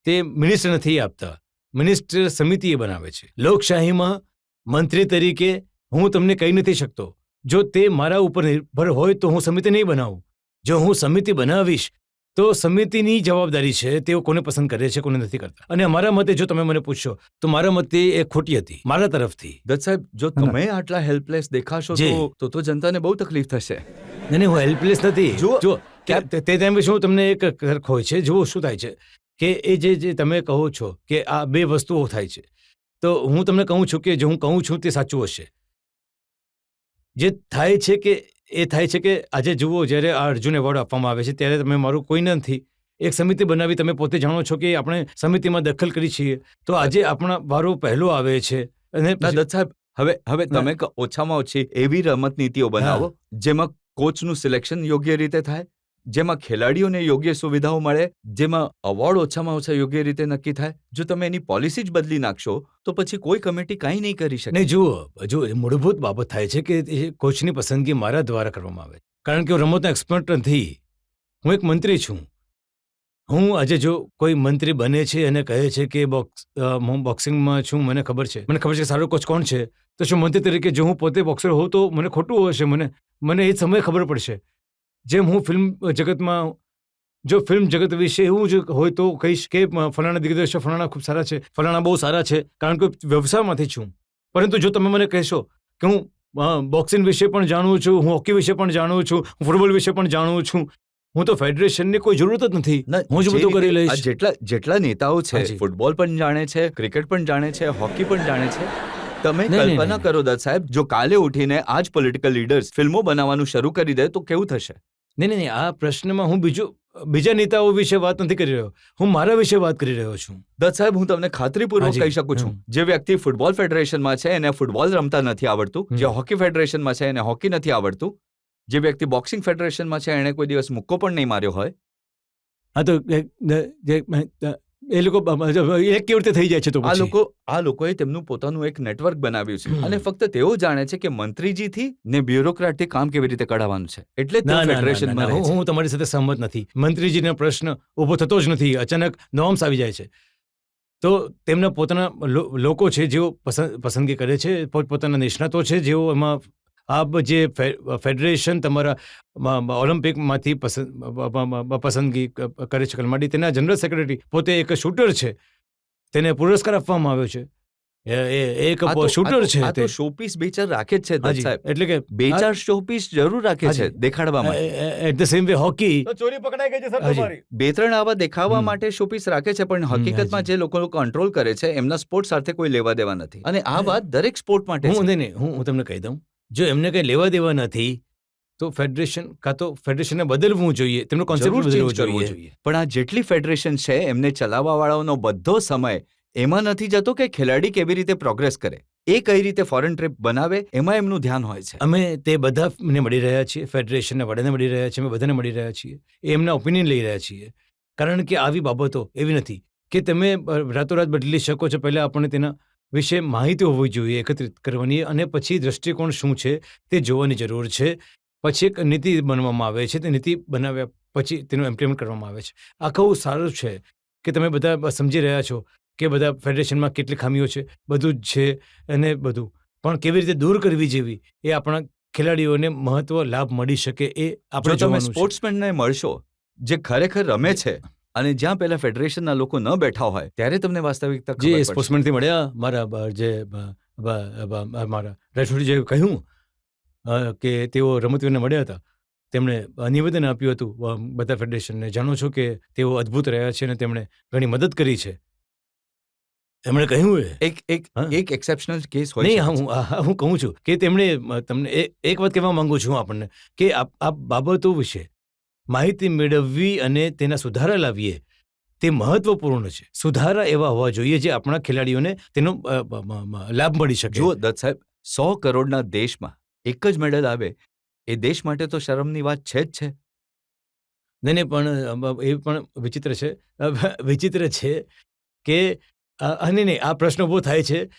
તે મિનિસ્ટર નથી આપતા, મિનિસ્ટર સમિતિએ બનાવે છે. લોકશાહીમાં મંત્રી તરીકે હું તમને કહી નથી શકતો. જો તે મારા ઉપર નિર્ભર હોય તો હું સમિતિ નહીં બનાવું. જો હું સમિતિ બનાવીશ તો સમિતિની જવાબદારી છે તેઓ કોને પસંદ કરે છે, કોને નથી કરતા. અને મારા મતે જો તમે મને પૂછશો તો મારા મતે એ ખોટી હતી મારા તરફથી. દત્ત સાહેબ, જો તમે આટલા હેલ્પલેસ દેખાશો જી. તો જનતાને બહુ તકલીફ થશે. નહીં, હું હેલ્પલેસ નથી. જો, જો તે ટાઈમે શું તમને એક તર્ક હોય છે. જુઓ શું થાય છે કે એ જે તમે કહો છો કે આ બે વસ્તુઓ થાય છે, તો હું તમને કહું છું કે જે હું કહું છું તે સાચું હશે. જે થાય છે કે એ થાય છે કે આજે જુઓ, જ્યારે આ અર્જુન એવોર્ડ આપવામાં આવે છે ત્યારે તમે મારું કોઈ નથી, એક સમિતિ બનાવી, તમે પોતે જાણો છો કે આપણે સમિતિમાં દખલ કરી છીએ, તો આજે આપણા વારો પહેલો આવે છે. અને ના દત્ત સાહેબ, હવે તમે ઓછામાં ઓછી એવી રમત નીતિઓ બનાવો જેમાં કોચનું સિલેક્શન યોગ્ય રીતે થાય, જેમાં ખેલાડીઓને યોગ્ય સુવિધાઓ મળે, જેમાં અવોર્ડ ઓછામાં ઓછા યોગ્ય રીતે નક્કી થાય. જો તમે એની પોલિસી જ બદલી નાખશો તો પછી કોઈ કમિટી કાંઈ નહીં કરી શકે. નહીં, જુઓ મૂળભૂત બાબત થાય છે કે એ કોચની પસંદગી મારા દ્વારા કરવામાં આવે, કારણ કે હું રમતનો એક્સપર્ટ નથી, હું એક મંત્રી છું. હું આજે જો કોઈ મંત્રી બને છે અને કહે છે કે હું બોક્સિંગમાં છું, મને ખબર છે કે સારો કોચ કોણ છે, તો શું મંત્રી તરીકે જો હું પોતે બોક્સર હોઉં તો મને ખોટું હશે? મને એ જ સમયે ખબર પડશે. જેમ હું ફિલ્મ જગતમાં, જો ફિલ્મ જગત વિશે એવું જ હોય તો કહીશ કે ફલાણા દિગ્દર્શક ફલાણા ખૂબ સારા છે, ફલાણા બહુ સારા છે, કારણ કે વ્યવસાયમાંથી છું. પરંતુ જો તમે મને કહેશો કે હું બોક્સિંગ વિશે પણ જાણું છું, હું હોકી વિશે પણ જાણું છું, હું ફૂટબોલ વિશે પણ જાણું છું, હું તો ફેડરેશનની કોઈ જરૂરત જ નથી, હું જ બધું કરી લઈશ. જેટલા નેતાઓ છે, હાજી. ફૂટબોલ પણ જાણે છે, ક્રિકેટ પણ જાણે છે, હોકી પણ જાણે છે. તમે નહીં, કલ્પના નહીં. કરો દત્ત સાહેબ, જો કાલે ઉઠીને આ જ પોલિટિકલ લીડર્સ ફિલ્મો બનાવવાનું શરૂ કરી દે તો કેવું થશે? નહીં, આ પ્રશ્નમાં હું બીજા નેતાઓ વિશે વાત નથી કરી રહ્યો, હું મારા વિશે વાત કરી રહ્યો છું. દત્ત સાહેબ, હું તમને ખાતરીપૂર્વક હાજી. કહી શકું છું, જે વ્યક્તિ ફૂટબોલ ફેડરેશનમાં છે એને ફૂટબોલ રમતા નથી આવડતું, જે હોકી ફેડરેશનમાં છે એને હોકી નથી આવડતું, જે વ્યક્તિ બોક્સિંગ ફેડરેશનમાં છે એને કોઈ દિવસ મુક્કો પણ નહીં માર્યો હોય. હા, તો એ લોકો એક કેવી રીતે થઈ જાય છે? તો પછી આ લોકોએ તેમનું પોતાનું એક નેટવર્ક બનાવ્યું છે અને ફક્ત તેઓ જાણે છે કે મંત્રીજીથી ને બ્યુરોક્રેટથી કામ કેવી રીતે કઢાવવાનું છે, એટલે જ તેઓ ના, ફેડરેશનમાં રહે છે. હું તમારી સાથે સહમત નથી. મંત્રીજીનો પ્રશ્ન ઊભો થતો જ નથી, અચાનક નોર્મ્સ આવી જાય છે. તો તેમના પોતાના લોકો છે જેઓ પસંદગી કરે છે, પોતાના નિષ્ણાતો છે જેઓ એમાં જે ફેડરેશન તમારા ઓલિમ્પિકમાંથી પસંદગી કરે છે કલમાડી, તેના જનરલ સેક્રેટરી પોતે એક શૂટર છે, તેને પુરસ્કાર આપવામાં આવ્યો છે. એક શૂટર છે. આ તો શોપીસ બે ચાર રાખે જ છે દત્ત હાજી, સાહેબ, એટલે કે બે ચાર શોપીસ જરૂર રાખે છે હાજી. દેખાડવા માટે. At the same way hockey, તો ચોરી પકડાઈ ગઈ છે સર હાજી. તમારી. બે ત્રણ આવા દેખાવા હમ. માટે શોપીસ રાખે છે, પણ હકીકતમાં હાજી. જે લોકો કંટ્રોલ કરે છે એમના સ્પોર્ટ સાથે કોઈ લેવા દેવા નથી, અને આ વાત દરેક સ્પોર્ટ માટે છે. હું તમને કહી દઉં, જો એમને કંઈ લેવા દેવા નથી તો ફેડરેશનને બદલવું જોઈએ, તેમનો કોન્સેપ્ટ જરૂર બદલવો change કરવો જોઈએ. જોઈએ. પણ આ જેટલી ફેડરેશન છે એમને ચલાવવા વાળાઓનો બધો સમય એમાં નથી જતો કે ખેલાડી કેવી રીતે પ્રોગ્રેસ કરે, એ કઈ રીતે ફોરેન ટ્રીપ બનાવે, એમાં એમનું ધ્યાન હોય છે. અમે તે બધાને મળી રહ્યા છીએ, ફેડરેશનના વડાને મળી રહ્યા છીએ, અમે બધાને મળી રહ્યા છીએ, એમના ઓપિનિયન લઈ રહ્યા છીએ, કારણ કે આવી બાબતો એવી નથી કે તમે રાતોરાત બદલી શકો છો. પહેલાં આપણને તેના વિશે માહિતી હોવી જોઈએ, એકત્રિત કરવાની, અને પછી દ્રષ્ટિકોણ શું છે તે જોવાની જરૂર છે. પછી એક નીતિ બનવામાં આવે છે, તે નીતિ બનાવ્યા પછી તેનું ઇમ્પ્લિમેન્ટ કરવામાં આવે છે. આ કહું સારું છે કે તમે બધા સમજી રહ્યા છો કે બધા ફેડરેશનમાં કેટલી ખામીઓ છે, બધું જ છે, અને બધું પણ કેવી રીતે દૂર કરવી જેવી એ આપણા ખેલાડીઓને મહત્વ લાભ મળી શકે એ આપણે જો તમે જોવાનું છે. સ્પોર્ટ્સમેનને મળશો જે ખરેખર રમે છે અને જ્યાં પહેલા ફેડરેશનના લોકો ન બેઠા હોય ત્યારે તમને વાસ્તવિકતા ખબર જે પડશે. સ્પોર્ટ્સમેનથી મળ્યા, મારા રાજકોટ જે કહ્યું કે તેઓ રમતવીરને મળ્યા હતા, તેમણે નિવેદન આપ્યું હતું બધા ફેડરેશનને. જાણો છો કે તેઓ અદ્ભુત રહ્યા છે અને તેમણે ઘણી મદદ કરી છે. એમણે કહ્યું એક એક્સેપ્શનલ કેસ હોય નહીં, છે. હું કહું છું કે તેમણે તમને એક વાત કહેવા માંગુ છું આપણને કે આ બાબતો વિશે માહિતી મેળવવી અને તેના સુધારા લાવીએ તે મહત્વપૂર્ણ છે. સુધારા એવા હોવા જોઈએ જે આપણા ખેલાડીઓને તેનો લાભ મળી શકે. જુઓ દત્ત સાહેબ, 100 કરોડના દેશમાં એક જ મેડલ આવે એ દેશ માટે તો શરમની વાત છે જ છે. નહીં પણ એ પણ વિચિત્ર છે. વિચિત્ર છે કે નહીં આ પ્રશ્ન ઊભો થાય છે.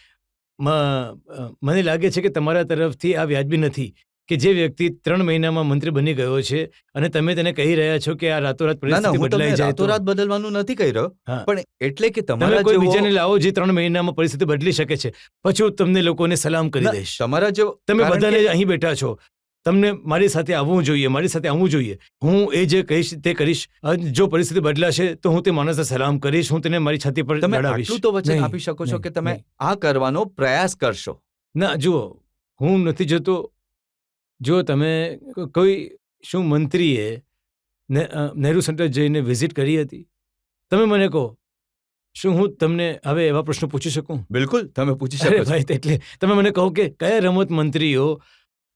મને લાગે છે કે તમારા તરફથી આ વ્યાજબી નથી કે જે વ્યક્તિ 3 મહિનામાં મંત્રી બની ગયો છે અને તમે તેને કહી રહ્યા છો કે આ રાતોરાત ના ના, પરિસ્થિતિ હું તમને બદલાઈ જાય તો રાતોરાત બદલવાનું નથી કહી રહ્યો, હા. પણ એટલે કે તમે તમારા કોઈ જેવો બીજાને લાવો જે 3 મહિનામાં પરિસ્થિતિ બદલી શકે છે, પછી હું તમને લોકોને સલામ કરી ના, દઈશ. તમારા જેવો તમે કારણ બધાને કે- અહીં બેઠા છો, તમને મારી સાથે આવવું જોઈએ, મારી સાથે આવવું જોઈએ. હું એ જે કહીશ તે કરીશ. જો પરિસ્થિતિ બદલાશે તો હું તે માણસને સલામ કરીશ, હું તેને મારી છાતી પર તમે ચડાવીશ. આટલું તો વચન નહીં, આપી શકો છો નહીં, કે તમે નહીં. આ કરવાનો પ્રયાસ કરશો. ના જુઓ, હું નથી જતો. જો તમે કોઈ શું મંત્રીએ નહેરુ સેન્ટર જઈને વિઝિટ કરી હતી? તમે મને કહો, શું હું તમને હવે એવા પ્રશ્નો પૂછી શકું? બિલકુલ, તમે પૂછી અરે શકો છો. ભાઈ, એટલે તમે મને કહો કે કયા રમત મંત્રીઓ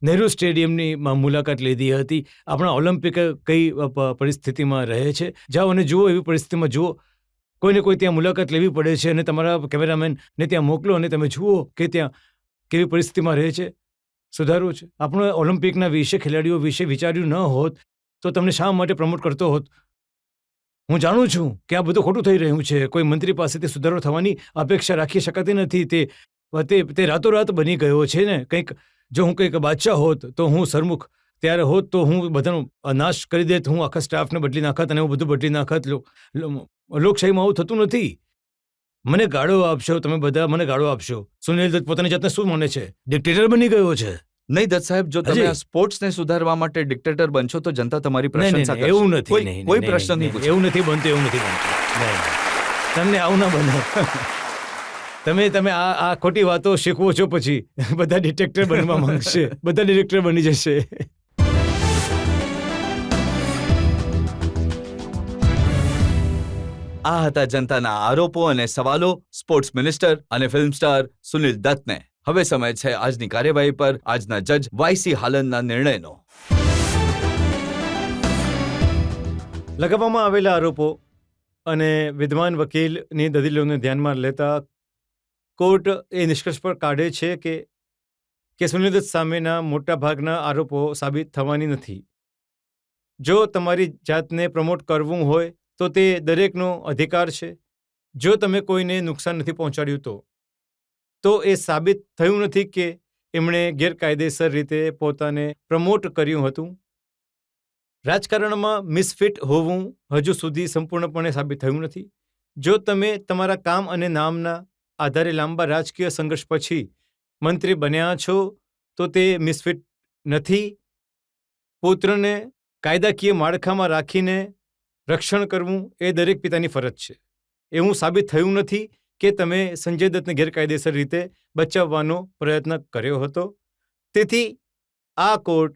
નહેરુ સ્ટેડિયમની મુલાકાત લીધી હતી? આપણા ઓલિમ્પિક કઈ પરિસ્થિતિમાં રહે છે? જાઓ અને જુઓ, એવી પરિસ્થિતિમાં જુઓ. કોઈને કોઈ ત્યાં મુલાકાત લેવી પડે છે અને તમારા કેમેરામેનને ત્યાં મોકલો અને તમે જુઓ કે ત્યાં કેવી પરિસ્થિતિમાં રહે છે. સુધારવું છે. આપણે ઓલિમ્પિકના વિશે, ખેલાડીઓ વિશે વિચાર્યું ન હોત તો તમને શા માટે પ્રમોટ કરતો હોત? હું જાણું છું કે આ બધું ખોટું થઈ રહ્યું છે. કોઈ મંત્રી પાસેથી સુધારો થવાની અપેક્ષા રાખી શકાતી નથી. તે રાતોરાત બની ગયો છે ને. જો હું કંઈક બાદશાહ હોત તો હું સરમુખ ત્યારે હોત તો હું બધાનો નાશ કરી દેત, હું આખા સ્ટાફને બદલી નાખત અને હું બધું બદલી નાખત. લોકશાહીમાં આવું થતું નથી. મને ગાળો આપશો, તમે બધા મને ગાળો આપશો. સુનિલ દત્ત પોતાની જાતને શું માને છે? ડિક્ટેટર બની ગયો છે. નહીં દત્ત સાહેબ, જો તમે હજી. આ સ્પોર્ટ્સને સુધારવા માટે ડિક્ટેટર બનશો તો જનતા તમારી નહીં, નહીં, પ્રશંસા નહીં, કરશે. એવું નથી. કોઈ- નહીં, કોઈ નહીં, પ્રશ્ન નહીં પૂછે. એવું નથી બનતું, એવું નથી બનતું. નહીં. તમને આવું ના બને. તમે આ ખોટી વાતો શીખવો છો, પછી બધા ડિટેક્ટર બનવા માંગશે, બધા ડિરેક્ટર બની જશે. આ હતા જનતાના આરોપો અને સવાલો સ્પોર્ટ્સ મિનિસ્ટર અને ફિલ્મ સ્ટાર સુનિલ દત્તને. હવે સમય છે આજની કાર્યવાહી પર આજના જજ વાયસી હાલનના નિર્ણયનો. લગાવવામાં આવેલા આરોપો અને વિદ્વાન વકીલની દલીલોને ધ્યાનમાં લેતા કોર્ટ એ નિષ્કર્ષ પર કાઢે છે કે સુનિલ દત્ત સામેના મોટાભાગના આરોપો સાબિત થવાની નથી. જો તમારી જાતને પ્રમોટ કરવું હોય તો તે દરેકનો અધિકાર છે. જો તમે કોઈને નુકસાન નથી પહોંચાડ્યું તો એ સાબિત થયું નથી કે એમણે ગેરકાયદેસર રીતે પોતાને પ્રમોટ કર્યું હતું. રાજકારણમાં મિસફિટ હોવું હજુ સુધી સંપૂર્ણપણે સાબિત થયું નથી. જો તમે તમારા કામ અને નામના આધારે લાંબા રાજકીય સંઘર્ષ પછી મંત્રી બન્યા છો તો તે મિસફિટ નથી. પુત્રને કાયદાકીય માળખામાં રાખીને રક્ષણ કરવું એ દરેક પિતાની ફરજ છે. એવું સાબિત થયું નથી કે તમે સંજય દત્તને ગેરકાયદેસર રીતે બચાવવાનો પ્રયત્ન કર્યો હતો. તેથી આ કોર્ટ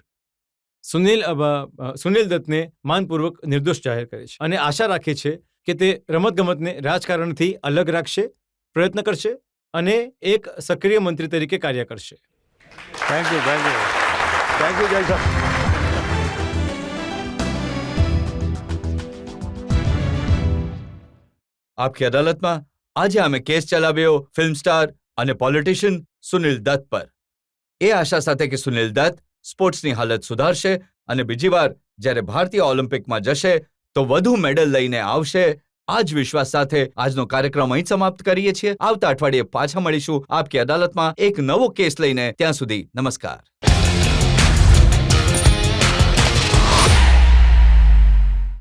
સુનિલ દત્તને માનપૂર્વક નિર્દોષ જાહેર કરે છે અને આશા રાખે છે કે તે રમતગમતને રાજકારણથી અલગ રાખશે, પ્રયત્ન કરશે અને એક સક્રિય મંત્રી તરીકે કાર્ય કરશે. थैंक यू जय साहब. આપકી અદાલતમાં આજે અમે કેસ ચલાવ્યો ફિલ્મ સ્ટાર અને પોલિટિશિયન સુનિલ દત્ત પર. એ આશા સાથે કે સુનિલ દત્ત સ્પોર્ટ્સની હાલત સુધારશે અને બીજી વાર જ્યારે ભારતીય ઓલિમ્પિકમાં જશે તો વધુ મેડલ લઈને આવશે. આ જ વિશ્વાસ સાથે આજનો કાર્યક્રમ અહીં સમાપ્ત કરીએ છીએ. આવતા અઠવાડિયે પાછા મળીશું આપકી અદાલતમાં એક નવો કેસ લઈને. ત્યાં સુધી નમસ્કાર.